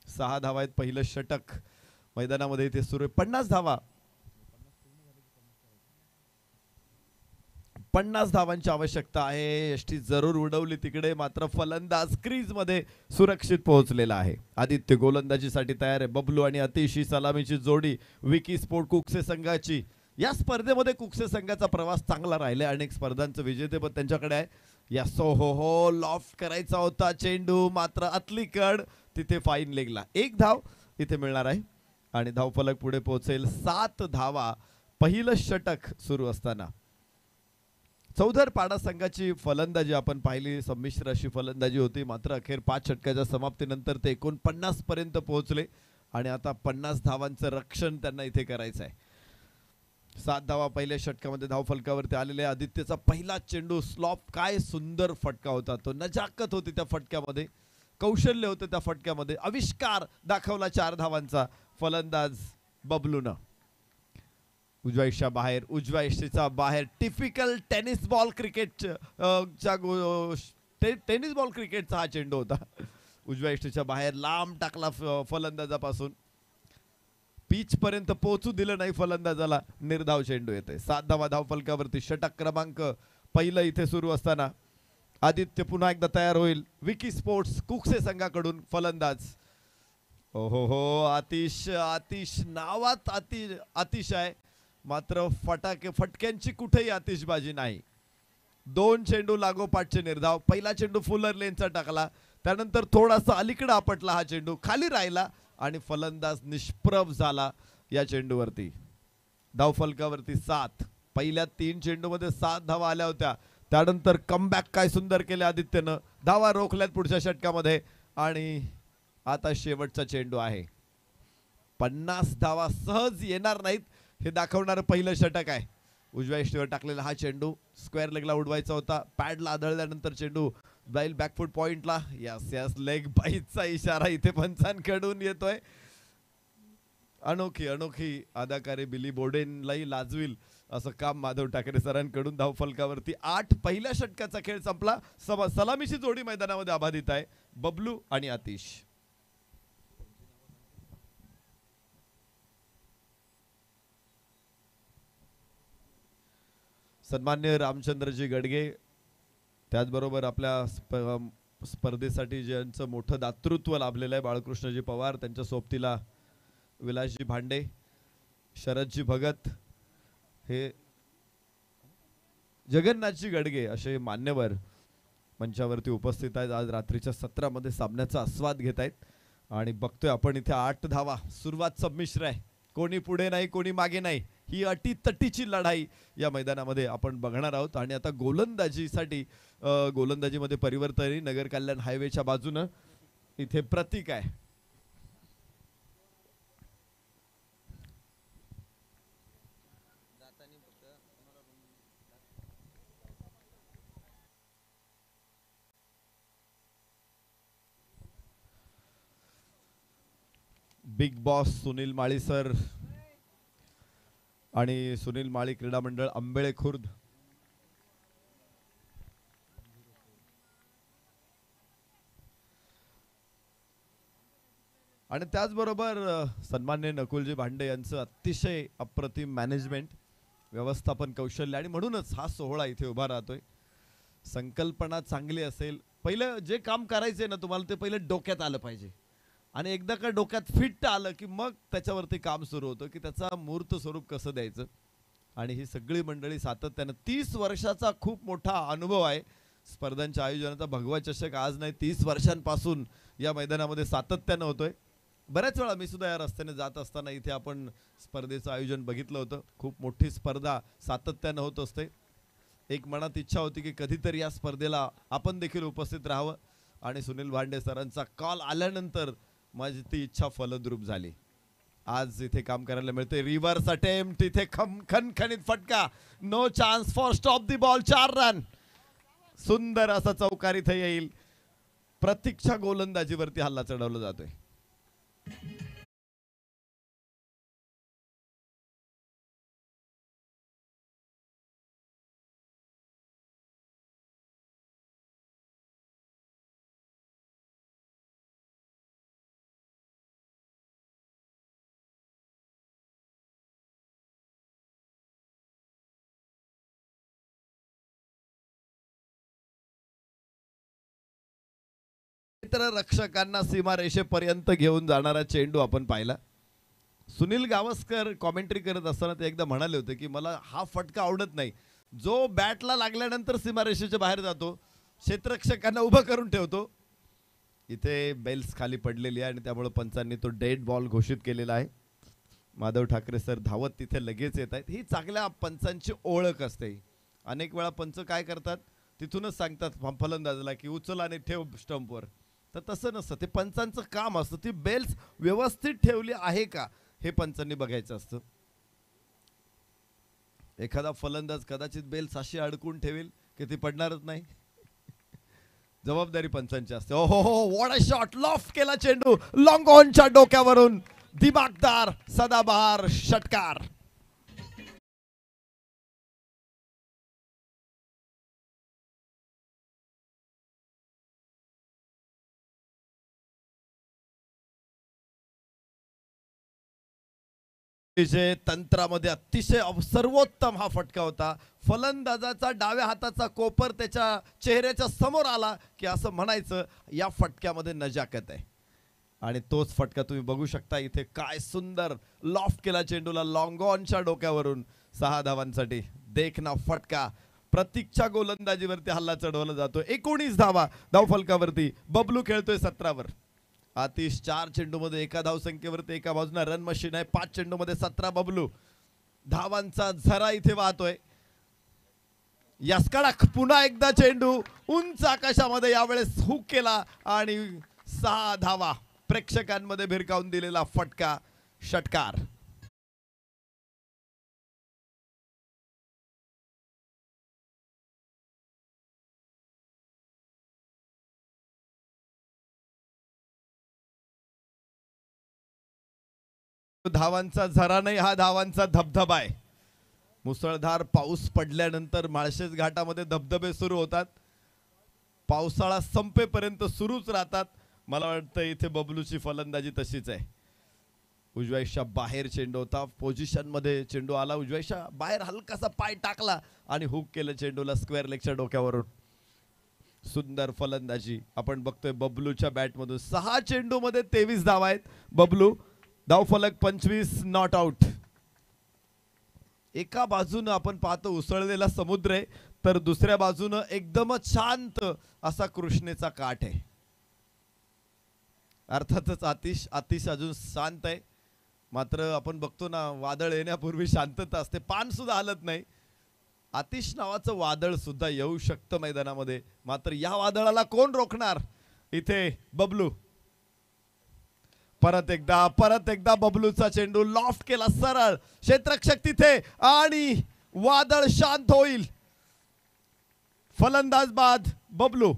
6 धावा आहेत. पहिलं षटक मैदानामध्ये इथे सुरू आहे. 50 धावा 50 धावांची आवश्यकता आहे. यष्टी जरूर उडवली तिकडे, मात्र फलंदाज क्रीज मध्ये सुरक्षित पोहोचलेला आहे. आदित्य गोलंदाजीसाठी तयार आहे. बबलू आणि अतिश ही सलामीची जोडी विकी स्पोर्ट कुकसे संघाची. या स्पर्धेमध्ये कुकसे संघाचा प्रवास चांगला राहिला. अनेक स्पर्धांचं विजेतेपद त्यांच्याकडे आहे. या हो लॉफ्ट करायचा होता चेंडू, मात्र अतलीकड तिथे फाईन लेगला. 1 धाव इथे मिळणार आहे आणि धावफलक पुढे पोहोचेल. 7 धावा पहिलं षटक सुरू असताना. चौधर पाडा संघाची फलंदाजी आपण पाहिली, संमिश्र अशी फलंदाजी होती, मात्र अखेर 5 षटकाच्या समाप्तीनंतर ते 49 पर्यंत पोहोचले आणि आता 50 धावांचं रक्षण त्यांना इथे करायचं आहे. 7 धावा पहिल्या षटकामध्ये धावफलकावरती आलेले. आदित्यचा पहिला चेंडू स्लॉप, काय सुंदर फटका होता तो. नजाकत होती त्या फटक्यामध्ये, कौशल्य होते त्या फटक्यामध्ये. आविष्कार दाखवला 4 धावांचा फलंदाज बबलूनं. उजव्या इष्या बाहेर, उजव्या इष्टीचा बाहेर. Typical tennis ball cricket tennis ball क्रिकेटचा हा चेंडू होता. उजव्या इष्टीच्या बाहेर लांब टाकला फलंदाजापासून. पिच पर्यंत पोहोचू दिलं नाही फलंदाजाला. निर्धाव चेंडू येते. 7 धावा धावफलकावरती. षटक क्रमांक पहिलं इथे सुरू असताना आदित्य पुन्हा एकदा तयार होईल. विकी स्पोर्ट्स कुकसे संघाकडून फलंदाज. हो आतिश नावात आतिश आहे, मात्र फटक्यांची कुठेही आतिषबाजी नाही. 2 चेंडू लागोपाठचे निर्धाव. पहिला चेंडू फुलर लेनचा टाकला, त्यानंतर थोडासा अलीकडे आपटला हा चेंडू, खाली राहिला आणि फलंदाज निष्प्रभ झाला या चेंडूवरती. धावफलकावरती 7. पहिल्या 3 चेंडूमध्ये 7 धावा आल्या होत्या. त्यानंतर कमबॅक काय सुंदर केले आदित्यनं. धावा रोखल्यात पुढच्या षटकामध्ये आणि आता शेवटचा चेंडू आहे. 50 धावा सहज येणार नाहीत हे दाखवणारं पहिलं षटक आहे. उजव्या इष्टीवर टाकलेला हा चेंडू स्क्वेअर लेगला उडवायचा होता. पॅडला आदळल्यानंतर चेंडू जाईल बॅकफूट पॉइंटला. यस लेग बाईटचा इशारा इथे पंचांकडून येतोय. अनोखी अदाकारी बिली बोडेनलाही लाजविल असं काम माधव ठाकरे सरांकडून. धावफलकावरती 8. पहिल्या षटकाचा खेळ संपला. सलामीची जोडी मैदानामध्ये अबाधित आहे, बबलू आणि आतिश. सन्मान्य रामचंद्रजी गडगे, त्याचबरोबर आपल्या स्पर्धेसाठी ज्यांचं मोठं दातृत्व लाभलेलं आहे, बाळकृष्णजी पवार, त्यांच्या सोबतीला विलासजी भांडे, शरदजी भगत, हे जगन्नाथजी गडगे असे मान्यवर मंचावरती उपस्थित आहेत. आज रात्रीच्या सत्रामध्ये सामन्याचा आस्वाद घेत आहेत आणि बघतोय आपण इथे 8 धावा. सुरुवात संमिश्र आहे, कोणी पुढे नाही कोणी मागे नाही. ही अटीतटीची लढाई या मैदानामध्ये आपण बघणार आहोत. आणि आता गोलंदाजीसाठी गोलंदाजीमध्ये परिवर्तन. नगर कल्याण हायवेच्या बाजूनं इथे प्रतीक आहे. बिग बॉस सुनील माळी सर आणि सुनील माळी क्रीडा मंडळ आंबेळे खुर्द. आणि त्याचबरोबर सन्मान्य नकुलजी भांडे यांचं अतिशय अप्रतिम मॅनेजमेंट, व्यवस्थापन कौशल्य, आणि म्हणूनच हा सोहळा इथे उभा राहतोय. संकल्पना चांगली असेल, पहिलं जे काम करायचंय ना तुम्हाला ते पहिलं डोक्यात आलं पाहिजे. आणि एकदा का डोक्यात फिट आलं की मग त्याच्यावरती काम सुरू होतं की त्याचा मूर्त स्वरूप कसं द्यायचं. आणि ही सगळी मंडळी सातत्यानं 30 वर्षाचा खूप मोठा अनुभव आहे स्पर्धांच्या आयोजनाचा. भगवा चषक आज नाही, 30 वर्षांपासून या मैदानामध्ये सातत्यानं होतोय. बऱ्याच वेळा मी सुद्धा या रस्त्याने जात असताना इथे आपण स्पर्धेचं आयोजन बघितलं होतं. खूप मोठी स्पर्धा सातत्यानं होत असते. एक मनात इच्छा होती की कधीतरी या स्पर्धेला आपण देखील उपस्थित राहावं. आणि सुनील भांडे सरांचा कॉल आल्यानंतर माझी ती इच्छा फलद्रूप झाली. आज इथे काम करायला मिळते. रिव्हर्स अटेम्प्ट, इथे खणखणीत फटका, no chance for stop the ball. 4 run. सुंदर असा चौकार इथे येईल. प्रतीकच्या गोलंदाजीवरती हल्ला चढवला जातोय. क्षेत्ररक्षकांना सीमारेषेपर्यंत घेऊन जाणारा चेंडू आपण पाहिला. सुनील गावस्कर कॉमेंट्री करत असताना ते एकदा म्हणाले होते की मला हा फटका आवडत नाही, जो बॅटला लागल्यानंतर सीमारेषेच्या बाहेर जातो, क्षेत्ररक्षकांना उभं करून ठेवतो. इथे बेल्स खाली पडलेली आहे आणि त्यामुळे पंचांनी तो डेड बॉल घोषित केलेला आहे. माधव ठाकरे सर धावत तिथे लगेच येत आहेत. ही चांगल्या पंचांची ओळख असते. अनेक वेळा पंच काय करतात, तिथूनच सांगतात फलंदाजाला की उचल आणि ठेव स्टंपवर. तर तसं नसतं, ते पंचांचं काम असतं. ती बेल्स व्यवस्थित ठेवली आहे का हे पंचांनी बघायचं असतं. एखादा फलंदाज कदाचित बेल्स अशी अडकून ठेवेल की ती पडणारच नाही. जबाबदारी पंचांची असते. ओ हो हो, व्हॉट अ शॉट, लॉफ्ट केला चेंडू लॉंग ऑनच्या डोक्यावरून, दिमागदार सदाबहार षटकार. तंत्रामध्ये अतिशय सर्वोत्तम हा फटका होता. फलंदाजाचा डाव्या हाताचा कोपर त्याच्या चेहऱ्याच्या समोर आला की असं म्हणायचं या फटक्यामध्ये नजाकत आहे. आणि तोच फटका तुम्ही बघू शकता इथे. काय सुंदर लॉफ्ट केला चेंडूला लॉंग ऑनच्या डोक्यावरून 6 धावांसाठी. देखना फटका. प्रतीकच्या गोलंदाजीवरती हल्ला चढवला जातो. 19 धावा धावफलकावरती. बबलू खेळतोय 17 वर. आतिश 4 चेंडूमध्ये एका धावसंख्येवरती एका बाजूला रन मशीन आहे. 5 चेंडूमध्ये 17 बबलू. धावांचा झरा इथे वाहतोय. यास्कडक पुन्हा एकदा चेंडू उंच आकाशामध्ये यावेळेस हुक केला आणि 6 धावा. प्रेक्षकांमध्ये भिरकावून दिलेला फटका, षटकार. धावांचा झरा नाही, हा धावांचा धबधबा आहे. मुसळधार पाऊस पडल्यानंतर माळशेज घाटामध्ये धबधबे सुरू होतात. पावसाळा संपेपर्यंत सुरूच राहतात. मला वाटतं इथे बबलूची फलंदाजी तशीच आहे. उजव्याच्या बाहेर चेंडू होता. पोझिशन मध्ये चेंडू आला. उजव्याच्या बाहेर हलकासा पाय टाकला आणि हुक केलं चेंडूला स्क्वेअर लेगच्या डोक्यावरून. सुंदर फलंदाजी आपण बघतोय बबलूच्या बॅटमधून. 6 चेंडूमध्ये 23 धावा आहेत. बबलू धावफलक 25, नॉट आउट. एका बाजूनं आपण पाहतो उसळलेला समुद्र आहे, तर दुसऱ्या बाजूनं एकदमच शांत असा कृष्णेचा काठ आहे. अर्थातच आतिश अजून शांत आहे. मात्र आपण बघतो ना, वादळ येण्यापूर्वी शांतता असते. पान सुद्धा हलत नाही. आतिश नावाचं वादळ सुद्धा येऊ शकतं मैदानामध्ये. मात्र या वादळाला कोण रोखणार? इथे बबलू. परत एकदा बबलूचा चेंडू लॉफ्ट केला सरळ. क्षेत्ररक्षक तिथे आणि वादळ शांत होईल. फलंदाज बाद बबलू.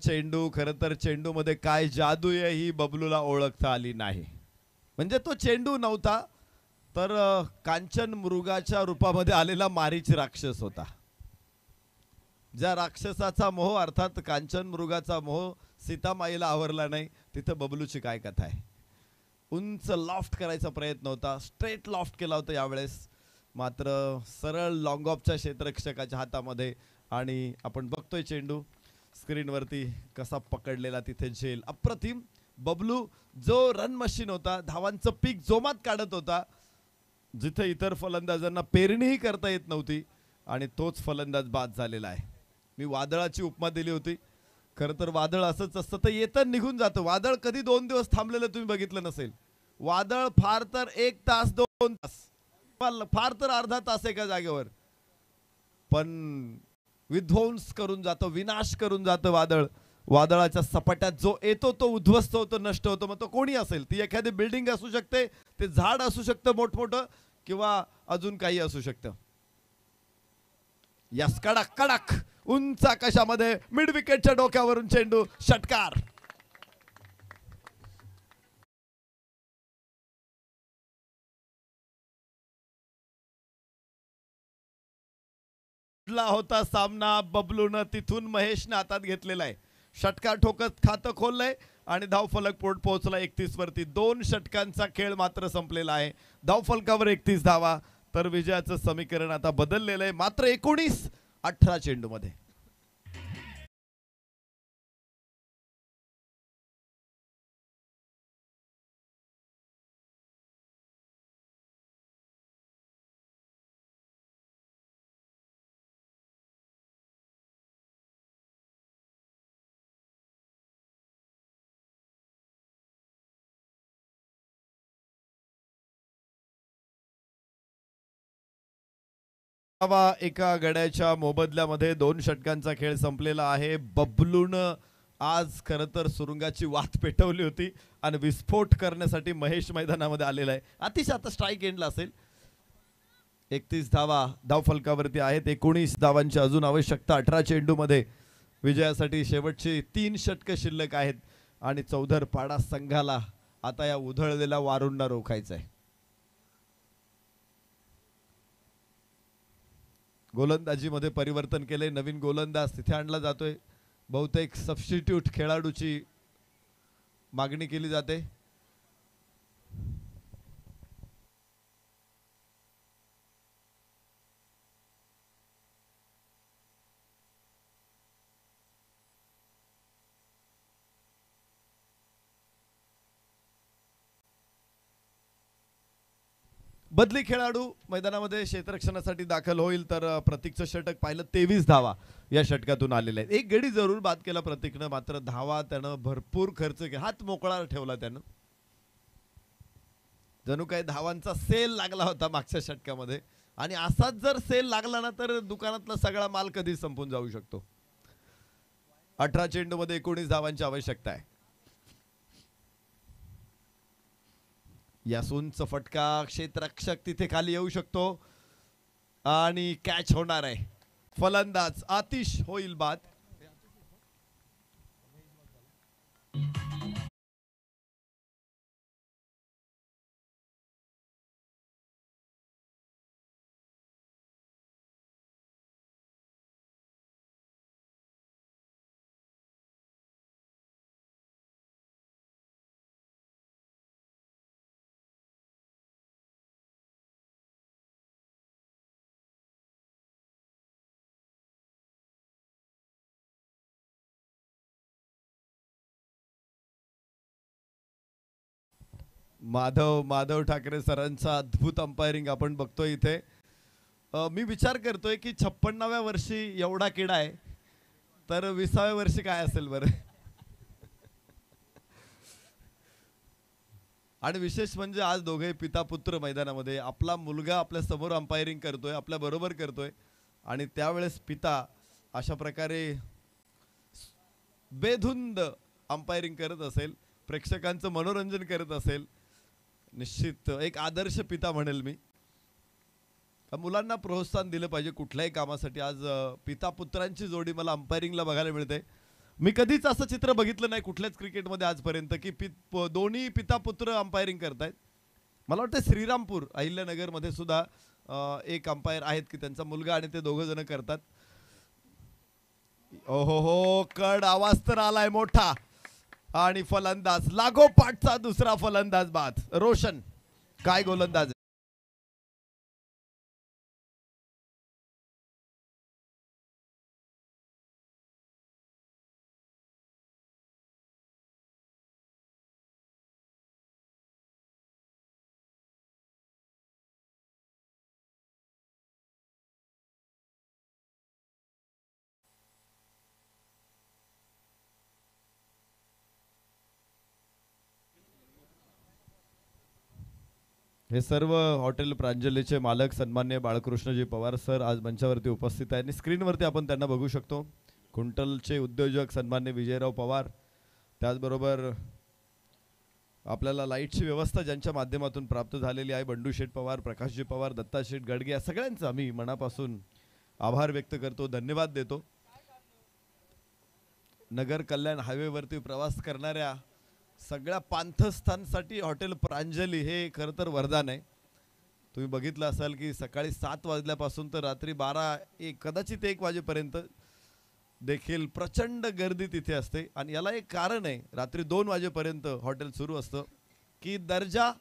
चेंडू खरं तर चेंडू मध्ये काय जादू आहे ही बबलूला ओळखता आली नाही. म्हणजे तो चेंडू नव्हता, तर कांचन मृगाच्या रूपामध्ये आलेला मारीच राक्षस होता. ज्या राक्षसाचा मोह अर्थात कांचन मृगाचा मोह सीतामाईला आवरला नाही, तिथं बबलूची काय कथा आहे. उंच लॉफ्ट करायचा प्रयत्न होता. स्ट्रेट लॉफ्ट केला होता यावेळेस. मात्र सरळ लॉंग ऑफच्या क्षेत्ररक्षकाच्या हातामध्ये. आणि आपण बघतोय चेंडू स्क्रीनवरती कसा पकडलेला तिथे झेल. अप्रतिम. बबलू जो रन मशीन होता, धावांचं पीक जोमात काढत होता, जिथे इतर फलंदाजांना पेरणीही करता येत नव्हती, आणि तोच फलंदाज बाद झालेला आहे. मी वादळाची उपमा दिली होती. खरं तर वादळ असंच असतं, तर येतं निघून जातं. वादळ कधी 2 दिवस थांबलेलं तुम्ही बघितलं नसेल. वादळ फार तर 1 तास 2 तास, फार तर अर्धा तास एका जागेवर, पण विध्वंस करून जातं, विनाश करून जातं वादळ. वादळाच्या सपाट्यात जो येतो तो उद्ध्वस्त होतो, नष्ट होतो. मग तो कोणी असेल, ती एखादी बिल्डिंग असू शकते, ते झाड असू शकतं मोठमोठं, किंवा अजून काही असू शकतं. यस, कडक कडक उंच आकाशामध्ये मिड विकेटच्या डोक्यावरून चेंडू, षटकार. ला होता सामना. बबलूनं तिथून महेशनं हातात घेतलेला आहे. षटकार ठोकत खातं खोललंय आणि धावफलक पोहोचला 31 वरती. 2 षटकांचा खेळ मात्र संपलेला आहे. धावफलकावर 31 धावा. तर विजयाचं समीकरण आता बदललेलं आहे. मात्र 19-18 चेंडूमध्ये. एका गड्याच्या मोबदल्यामध्ये 2 षटकांचा खेळ संपलेला आहे. बबलूनं आज खरं तर सुरुंगाची वाट पेटवली होती आणि विस्फोट करण्यासाठी महेश मैदानामध्ये आलेला आहे. अतिशय आता स्ट्राईक एंडला असेल. 31 धावा धावफलकावरती आहेत. 19 धावांची अजून आवश्यकता 18 चेंडूमध्ये. विजयासाठी शेवटची 3 षटकं शिल्लक आहेत आणि चौधर पाडा संघाला आता या उधळलेल्या वारूंना रोखायचं आहे. गोलंदाजीमध्ये परिवर्तन केले. नवीन गोलंदाज तिथे आणला जातोय. बहुतेक सबस्टिट्यूट खेळाडूची मागणी केली जाते. बदली खेळाडू मैदानामध्ये क्षेत्ररक्षणासाठी दाखल होईल. तर प्रतीकचं षटक पाहिलं 23 धावा या षटकातून आलेले आहेत. एक गडी जरूर बाद केला प्रतीकनं. मात्र धावा त्यानं भरपूर खर्च केला. हात मोकळा ठेवला त्यानं. जणू काही धावांचा सेल लागला होता मागच्या षटकामध्ये आणि असाच जर सेल लागला ना तर दुकानातला सगळा माल कधी संपून जाऊ शकतो. 18 चेंडूमध्ये 19 धावांची आवश्यकता आहे. यासूनचा फटका क्षेत्ररक्षक तिथे खाली येऊ शकतो आणि कॅच होणार आहे. फलंदाज आतिश होईल बाद. माधव ठाकरे सरांचा अद्भुत अंपायरिंग आपण बघतोय इथे. मी विचार करतोय की 56व्या वर्षी एवढा किडा आहे तर 20व्या वर्षी काय असेल बरं. आणि विशेष म्हणजे आज दोघे पिता पुत्र मैदानामध्ये. आपला मुलगा आपल्या समोर अंपायरिंग करतोय, आपल्या बरोबर करतोय आणि त्यावेळेस पिता अशा प्रकारे बेधुंद अंपायरिंग करत असेल, प्रेक्षकांचं मनोरंजन करत असेल. निश्चित एक आदर्श पिता म्हणेल मी. मुलांना प्रोत्साहन दिलं पाहिजे कुठल्याही कामासाठी. आज पिता पुत्रांची जोडी मला अंपायरिंगला बघायला मिळते. मी कधीच असं चित्र बघितलं नाही कुठल्याच क्रिकेटमध्ये आजपर्यंत की दोन्ही पिता पुत्र अंपायरिंग करतायत. मला वाटतं श्रीरामपूर अहिल्यानगरमध्ये सुद्धा एक अंपायर आहेत की त्यांचा मुलगा आणि ते दोघं जण करतात. ओहो हो, कड आवाज तर आलाय मोठा आणि फलंदाज लागोपाठचा दुसरा फलंदाज बाद. रोशन काय गोलंदाज. हे सर्व हॉटेल प्रांजलीचे मालक सन्मान्य बाळकृष्णजी पवार सर आज मंचावरती उपस्थित आहेत. स्क्रीनवरती आपण त्यांना बघू शकतो. कुंटलचे उद्योजक सन्मान्य विजयराव पवार. त्याचबरोबर आपल्याला लाईटची व्यवस्था ज्यांच्या माध्यमातून प्राप्त झालेली आहे बंडू शेठ पवार, प्रकाशजी पवार, दत्ता शेठ गडगे, या सगळ्यांचा मी मनापासून आभार व्यक्त करतो, धन्यवाद देतो. नगर कल्याण हायवेवरती प्रवास करणाऱ्या सगळ्या पांथस्थांसाठी हॉटेल प्रांजली हे खरं तर वरदान आहे. तुम्ही बघितलं असाल की सकाळी 7 वाजल्यापासून तर रात्री 12 कदाचित 1 वाजेपर्यंत देखील प्रचंड गर्दी तिथे असते. आणि याला एक कारण आहे, रात्री 2 वाजेपर्यंत हॉटेल सुरू असतं की दर्जा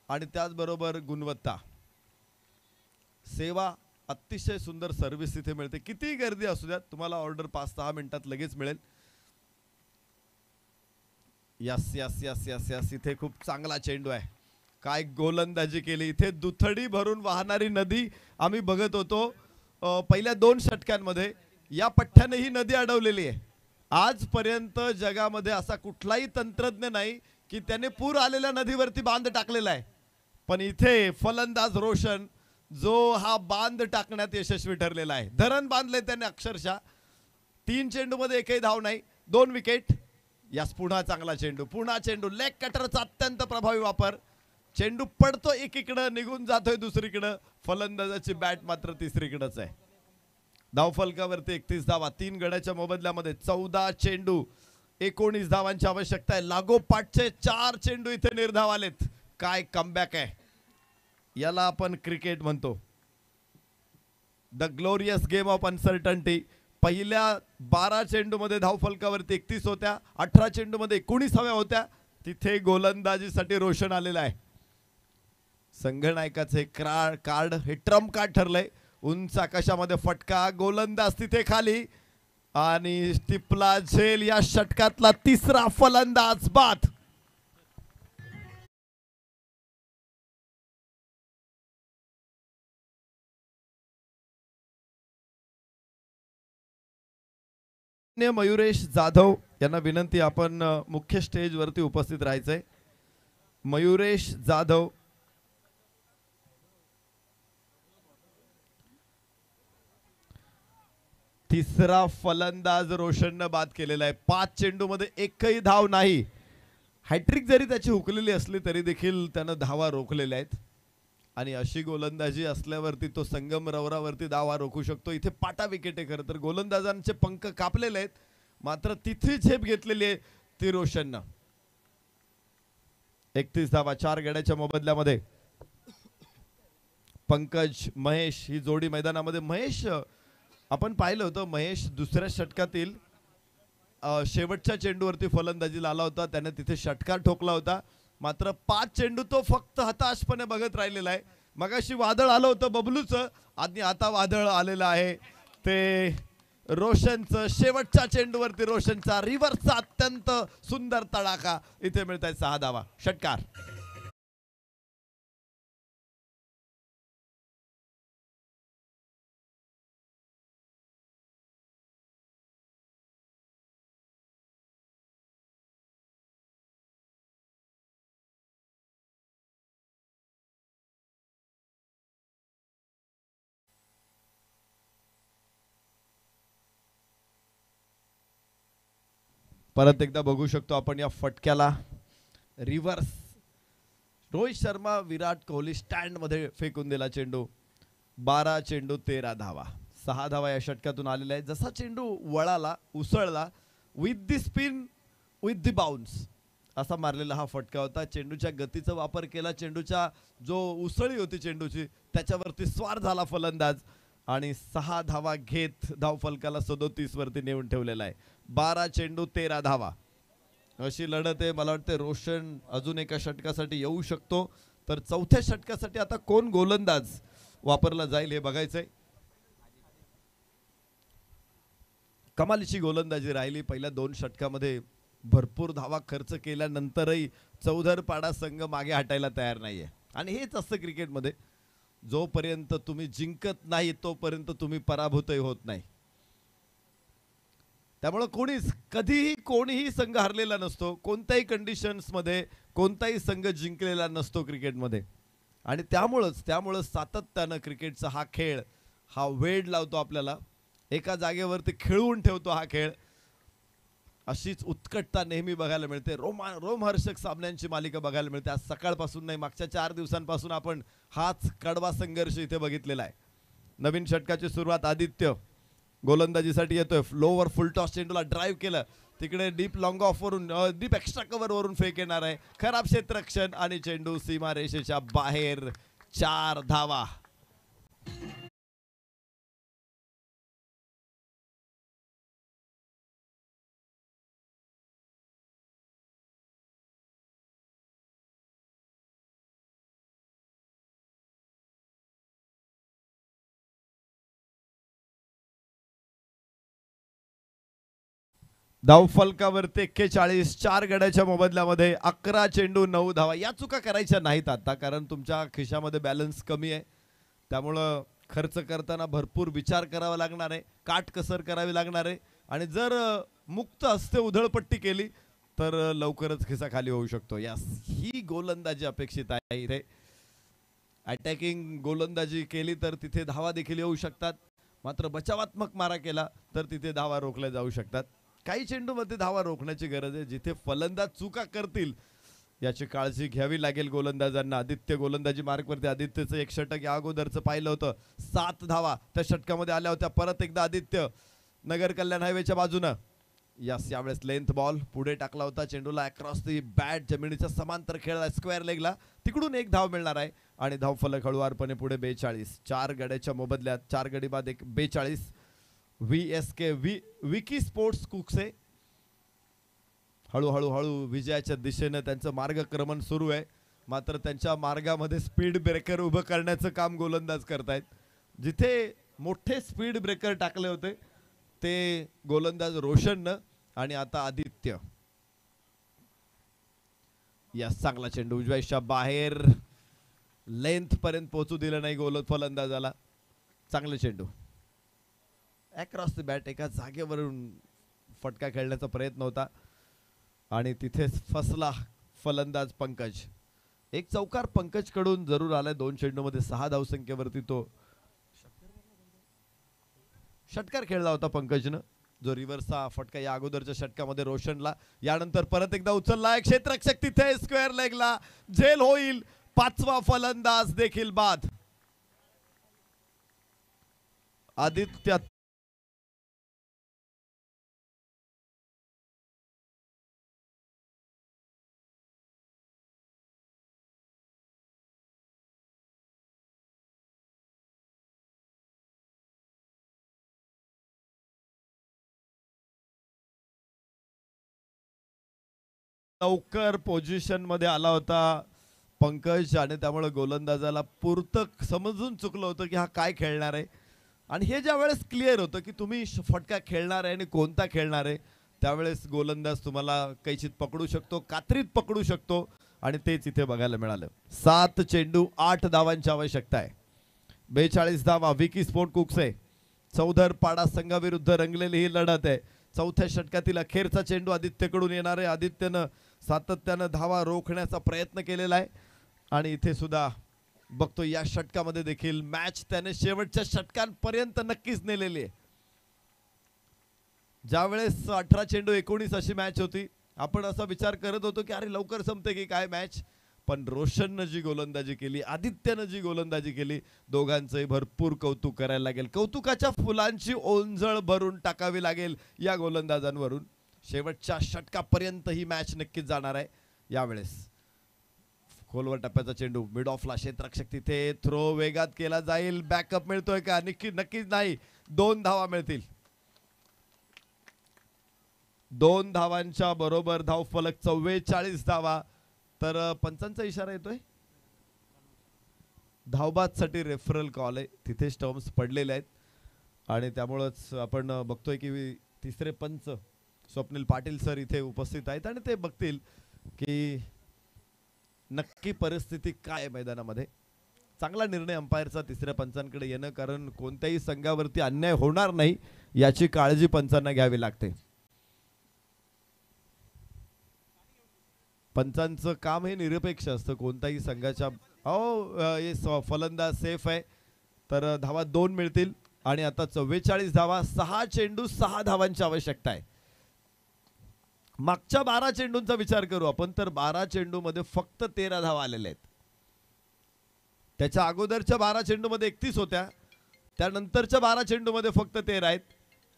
आणि त्याचबरोबर गुणवत्ता, सेवा, अतिशय सुंदर सर्व्हिस तिथे मिळते. किती गर्दी असू द्या, तुम्हाला ऑर्डर 5-6 मिनिटात लगेच मिळेल. Yes yes yes yes yes, इथे खूप चांगला चेंडू आहे. काय गोलंदाजी केली इथे. दुथडी भरून वाहणारी नदी आम्ही बघत होतो पहिल्या 2 षटकांमध्ये. या पठ्ठ्याने ही नदी अडवलेली आहे. आजपर्यंत जगामध्ये असा कुठलाही तंत्रज्ञ नाही की त्याने पूर आलेल्या नदीवरती बांध टाकलेला आहे. पण इथे फलंदाज रोशन जो हा बांध टाकण्यात यशस्वी ठरलेला आहे. धरण बांधले त्याने अक्षरशः. 3 चेंडूमध्ये एकही धाव नाही, 2 विकेट. यास पुन्हा चांगला चेंडू, पुन्हा चेंडू. लेग कटरचा अत्यंत प्रभावी वापर. चेंडू पडतो एकीकडं, निघून जातोय दुसरीकडं. फलंदाजाची बॅट मात्र तिसरीकडंच आहे. धावफलकावरती 31 धावा. 3 गड्याच्या मोबदल्यामध्ये 14 चेंडू, 19 धावांची आवश्यकता आहे. लागोपाठचे 4 चेंडू इथे निर्धाव आलेत. काय कमबॅक आहे. याला आपण क्रिकेट म्हणतो, the glorious game of uncertainty. पहिल्या 12 चेंडूमध्ये धावफलकावरती 31 होत्या, 18 चेंडूमध्ये 19 हव्या होत्या. तिथे गोलंदाजीसाठी रोशन आलेला आहे. संघनायकाचे कार्ड हे ट्रम्प कार्ड ठरलंय. उंच आकाशामध्ये फटका, गोलंदाज तिथे खाली आणि टिपला झेल. या षटकातला तिसरा फलंदाज बाद. मयुरेश जाधव यांना विनंती, आपण मुख्य स्टेज वरती उपस्थित राहायचंय. मयुरेश जाधव तिसरा फलंदाज रोशननं बाद केलेला आहे. 5 चेंडूमध्ये एकही धाव नाही. हॅट्रिक जरी त्याची हुकलेली असली तरी देखील त्यानं धावा रोखलेल्या आहेत. आणि अशी गोलंदाजी असल्यावरती तो संगमरवरावरती धावा रोखू शकतो. इथे पाटा विकेट आहे. खरं तर गोलंदाजांचे पंख कापलेले आहेत, मात्र तिथे झेप घेतलेली आहे ती रोशननं. 31 धावा 4 गड्याच्या मोबदल्यामध्ये. पंकज महेश ही जोडी मैदानामध्ये. महेश आपण पाहिलं होतं, महेश दुसऱ्या षटकातील शेवटच्या चेंडूवरती फलंदाजीला आला होता. त्याने तिथे षटकार ठोकला होता, मात्र 5 चेंडू तो फक्त हताशपणे बघत राहिलेला आहे. मगाशी वादळ आलं होतं बबलूचं, आणि आता वादळ आलेलं आहे ते रोशनचं. शेवटच्या चेंडूवरती रोशनचा रिव्हर्सचा अत्यंत सुंदर तडाखा. इथे मिळत आहे 6 धावा. षटकार. परत एकदा बघू शकतो आपण या फटक्याला. रिव्हर्स. रोहित शर्मा, विराट कोहली स्टँड मध्ये फेकून दिला चेंडू. 12 चेंडू 13 धावा. 6 धावा या षटकातून आलेल्या आहेत. जसा चेंडू वळाला, उसळला, with the spin with the bounce असा मारलेला हा फटका होता. चेंडूच्या गतीचा वापर केला. चेंडूच्या जो उसळी होती चेंडूची त्याच्यावरती स्वार झाला फलंदाज आणि 6 धावा घेत धावफलकाला 37 वरती नेऊन ठेवलेला आहे. 12 चेंडू 13 धावा अशी लढत आहे. मला वाटतं रोशन अजून एका षटकासाठी येऊ शकतो. तर चौथ्या षटकासाठी आता कोण गोलंदाज वापरला जाईल हे बघायचंय. कमालीची गोलंदाजी राहिली. पहिल्या 2 षटकामध्ये भरपूर धावा खर्च केल्यानंतरही चौधरपाडा संघ मागे हटायला तयार नाहीये. आणि हेच असतं क्रिकेटमध्ये, जोपर्यंत तुम्ही जिंकत नाही तोपर्यंत तुम्ही पराभूतही होत नाही. त्यामुळे कधीही कोणीही संघ हरलेला नसतो. कोणत्याही कंडिशन्स मध्ये कोणताही संघ जिंकलेला नसतो क्रिकेटमध्ये. आणि त्यामुळंच सातत्यानं क्रिकेटचा हा खेळ हा वेड लावतो आपल्याला. एका जागेवरती खेळवून ठेवतो हा खेळ. अशीच उत्कटता नेहमी बघायला मिळते. रोमहर्षक सामन्यांची मालिका बघायला मिळते. आज सकाळपासून नाही, मागच्या 4 दिवसांपासून आपण हाच कडवा संघर्ष इथे बघितलेला आहे. नवीन षटकाची सुरुवात. आदित्य गोलंदाजीसाठी येतोय. लोवर फुल टॉस चेंडूला ड्राईव्ह केलं. तिकडे डीप लॉंग ऑफ वरून, डीप एक्स्ट्रा कव्हर वरून फेक येणार आहे. खराब क्षेत्ररक्षण आणि चेंडू सीमा रेषेच्या बाहेर. 4 धावा. धावफलकावरती 41, 4 गड्याच्या मोबदल्यामध्ये 11 चेंडू 9 धावा. या चुका करायच्या नाहीत आता, कारण तुमच्या खिशामध्ये बॅलन्स कमी आहे. त्यामुळं खर्च करताना भरपूर विचार करावा लागणार आहे, काटकसर करावी लागणार आहे. आणि जर मुक्त हस्ते उधळपट्टी केली तर लवकरच खिसा खाली होऊ शकतो. यास ही गोलंदाजी अपेक्षित आहे. इथे अटॅकिंग गोलंदाजी केली तर तिथे धावा देखील येऊ शकतात, मात्र बचावात्मक मारा केला तर तिथे धावा रोखल्या जाऊ शकतात. काही चेंडूमध्ये धावा रोखण्याची गरज आहे. जिथे फलंदाज चुका करतील याची काळजी घ्यावी लागेल गोलंदाजांना. आदित्य गोलंदाजी मार्कवरती. आदित्यचं एक षटक या अगोदरचं पाहिलं होतं, 7 धावा त्या षटकामध्ये आल्या होत्या. परत एकदा आदित्य नगर कल्याण हायवेच्या बाजूनं. यावेळेस लेंथ बॉल पुढे टाकला होता, चेंडूला अक्रॉस दी बॅट जमिनीच्या समांतर खेळला स्क्वेअर लेगला. तिकडून एक धाव मिळणार आहे आणि धावफलक हळुवारपणे पुढे 42. 4 गड्याच्या मोबदल्यात 4 गडी बाद 42. VSK विकी स्पोर्ट्स कुक्से हळूहळू विजयाच्या दिशेने त्यांचं मार्गक्रमण सुरू आहे. मात्र त्यांच्या मार्गामध्ये स्पीड ब्रेकर उभं करण्याचं काम गोलंदाज करतायत. जिथे मोठे स्पीड ब्रेकर टाकले होते ते गोलंदाज रोशननं आणि आता आदित्य. या चांगला चेंडू उजव्याच्या बाहेर, लेंथ पर्यंत पोहोचू दिलं नाही फलंदाजाला. चांगले चेंडू अक्रॉस द बॅट. एका जागेवरून फटका खेळण्याचा प्रयत्न होता आणि तिथेच फसला फलंदाज पंकज. एक चौकार पंकज कडून जरूर आलाय. 2 चेंडूमध्ये 6 धावसंख्येवरती तो षटकार खेळला होता पंकजनं, जो रिव्हर्सचा फटका या अगोदरच्या षटकामध्ये रोशनला. यानंतर परत एकदा उचलला क्षेत्ररक्षक तिथे स्क्वेअर लेगला झेल होईल. 5वा फलंदाज देखील बाद. आदित्य लवकर पोझिशन मध्ये आला होता पंकज आणि त्यामुळे गोलंदाजाला पुरतं समजून चुकलं होतं की हा काय खेळणार आहे. आणि हे ज्या वेळेस क्लिअर होतं की तुम्ही फटका खेळणार आहे आणि कोणता खेळणार आहे, त्यावेळेस गोलंदाज तुम्हाला कैचित पकडू शकतो, कात्रीत पकडू शकतो. आणि तेच इथे बघायला मिळालं. 7 चेंडू 8 धावांची आवश्यकता आहे. 42 धावा. विकी स्पोर्ट कुक्से चौधर पाडा संघाविरुद्ध रंगलेली ही लढत आहे. 4थ्या षटकातील अखेरचा चेंडू आदित्यकडून येणार आहे. आदित्यनं सातत्यानं धावा रोखण्याचा प्रयत्न केलेला आहे आणि इथे सुद्धा बघतो या षटकामध्ये देखील मॅच त्याने शेवटच्या षटकांपर्यंत नक्कीच नेलेली आहे. ज्यावेळेस 18 चेंडू 19 अशी मॅच होती, आपण असा विचार करत होतो की अरे लवकर संपते की काय मॅच. पण रोशननं जी गोलंदाजी केली, आदित्यनं जी गोलंदाजी केली, दोघांचंही भरपूर कौतुक करायला लागेल. कौतुकाच्या फुलांची ओंजळ भरून टाकावी लागेल या गोलंदाजांवरून. शेवटच्या षटकापर्यंत ही मॅच नक्कीच जाणार आहे. यावेळेस खोलवर टप्प्याचा चेंडू मिड ऑफला, क्षेत्ररक्षक तिथे, थ्रो वेगात केला जाईल. बॅकअप मिळतोय का? नक्कीच नाही. 2 धावा मिळतील. 2 धावांच्या बरोबर धावफलक 44 धावा. तर पंचांचा इशारा येतोय, धावबादसाठी रेफरल कॉल आहे. तिथे स्टम्प्स पडलेले आहेत आणि त्यामुळेच आपण बघतोय की तिसरे पंच स्वप्नील पाटील सर इथे उपस्थित आहेत आणि ते बघतील की नक्की परिस्थिती काय मैदानामध्ये. चांगला निर्णय अंपायरचा तिसऱ्या पंचांकडे येणं, कारण कोणत्याही संघावरती अन्याय होणार नाही याची काळजी पंचांना घ्यावी लागते. पंचांचं काम हे निरपेक्ष असतं. कोणत्याही संघाच्या फलंदाज सेफ आहे तर धावा 2 मिळतील. आणि आता 44 धावा, 6 चेंडू 6 धावांची आवश्यकता आहे. मागच्या 12 चेंडूंचा विचार करू आपण तर 12 चेंडू मध्ये फक्त 13 धावा आलेल्या आहेत. त्याच्या अगोदरच्या 12 चेंडू मध्ये 31 होत्या, त्यानंतरच्या 12 चेंडू मध्ये फक्त 13 आहेत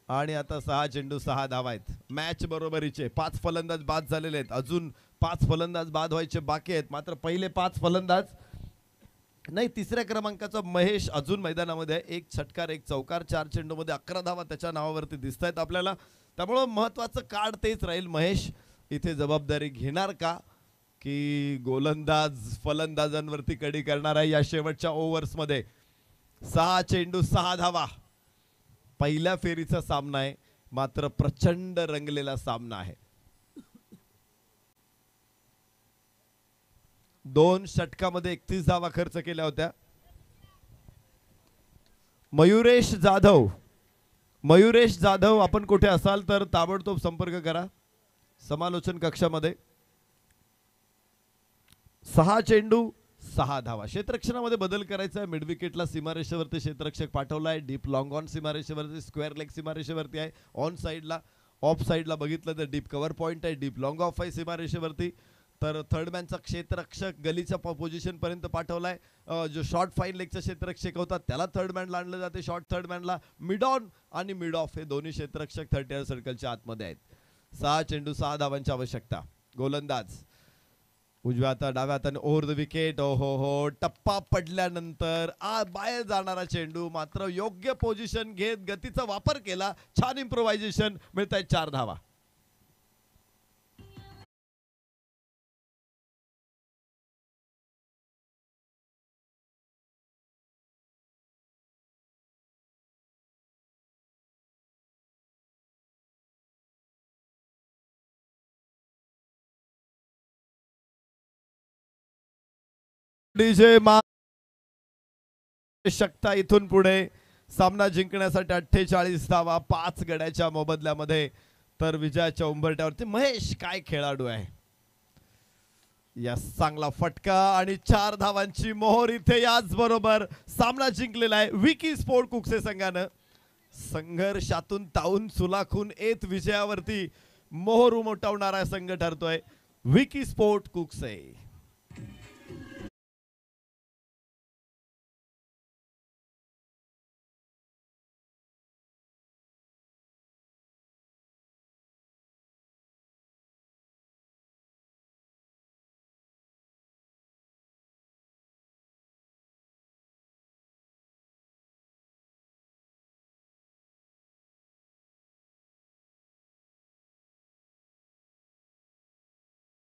आणि आता 6 चेंडू 6 धावा आहेत. मॅच बरोबरीचे. 5 फलंदाज बाद झालेले आहेत. अजून 5 फलंदाज बाद व्हायचे बाकी आहेत. मात्र पहिले 5 फलंदाज नाही, तिसऱ्या क्रमांकाचा महेश अजून मैदानामध्ये आहे. 1 षटकार 1 चौकार 4 चेंडूमध्ये 11 धावा त्याच्या नावावरती दिसत आहेत आपल्याला. त्यामुळं महत्वाचं कार्ड तेच राहील. महेश इथे जबाबदारी घेणार का, की गोलंदाज फलंदाजांवरती कडी करणार आहे या शेवटच्या ओव्हर्समध्ये. 6 चेंडू 6 धावा. पहिल्या फेरीचा सामना आहे, मात्र प्रचंड रंगलेला सामना आहे. 2 षटकामध्ये 31 धावा खर्च केल्या होत्या. मयुरेश जाधव आपण कुठे असाल तर ताबडतोब संपर्क करा समालोचन कक्षामध्ये. 6 चेंडू 6 धावा. क्षेत्ररक्षणामध्ये बदल करायचा आहे. मिड विकेटला सीमारेषेवरती क्षेत्ररक्षक पाठवलाय. डीप लॉंग ऑन सीमारेषेवरती, स्क्वेअर लेग सीमारेषेवरती आहे. ऑन साईडला, ऑफ साईडला बघितलं तर डीप कव्हर पॉइंट आहे. डीप लॉंग ऑफ आहे सीमारेषेवरती. तर थर्ड मॅनचा क्षेत्ररक्षक गलीच्या पोझिशन पर्यंत पाठवलाय. जो शॉर्ट फाईन लेगचा क्षेत्ररक्षक होता त्याला थर्ड मॅनला आणलं जाते. शॉर्ट थर्ड मॅनला मिड ऑन आणि मिड ऑफ हे दोन्ही क्षेत्ररक्षक 30 सर्कलच्या आतमध्ये आहेत. 6 चेंडू 6 धावांची आवश्यकता. गोलंदाज उजव्या हाता डाव्या हाताने ओव्हर द विकेट. हो टप्पा पडल्यानंतर बाहेर जाणारा चेंडू, मात्र योग्य पोझिशन घेत गतीचा वापर केला. छान इम्प्रोव्हायझेशन. मिळत आहेत 4 धावा. डीजे शकता इथून पुढे सामना जिंकण्यासाठी 48 धावा 5 गड्याच्या मोबदल्यामध्ये. तर विजयाच्या उंबरट्यावरती महेश काय खेळाडू आहे. यस, चांगला फटका आणि 4 धावांची मोहर इथे. याच बरोबर सामना जिंकलेला आहे विकी स्पोर्ट कुक्से संघानं. संघर्षातून तावून सुलाखून येत विजयावरती मोहर उमटवणारा संघ ठरतोय विकी स्पोर्ट कुक्से.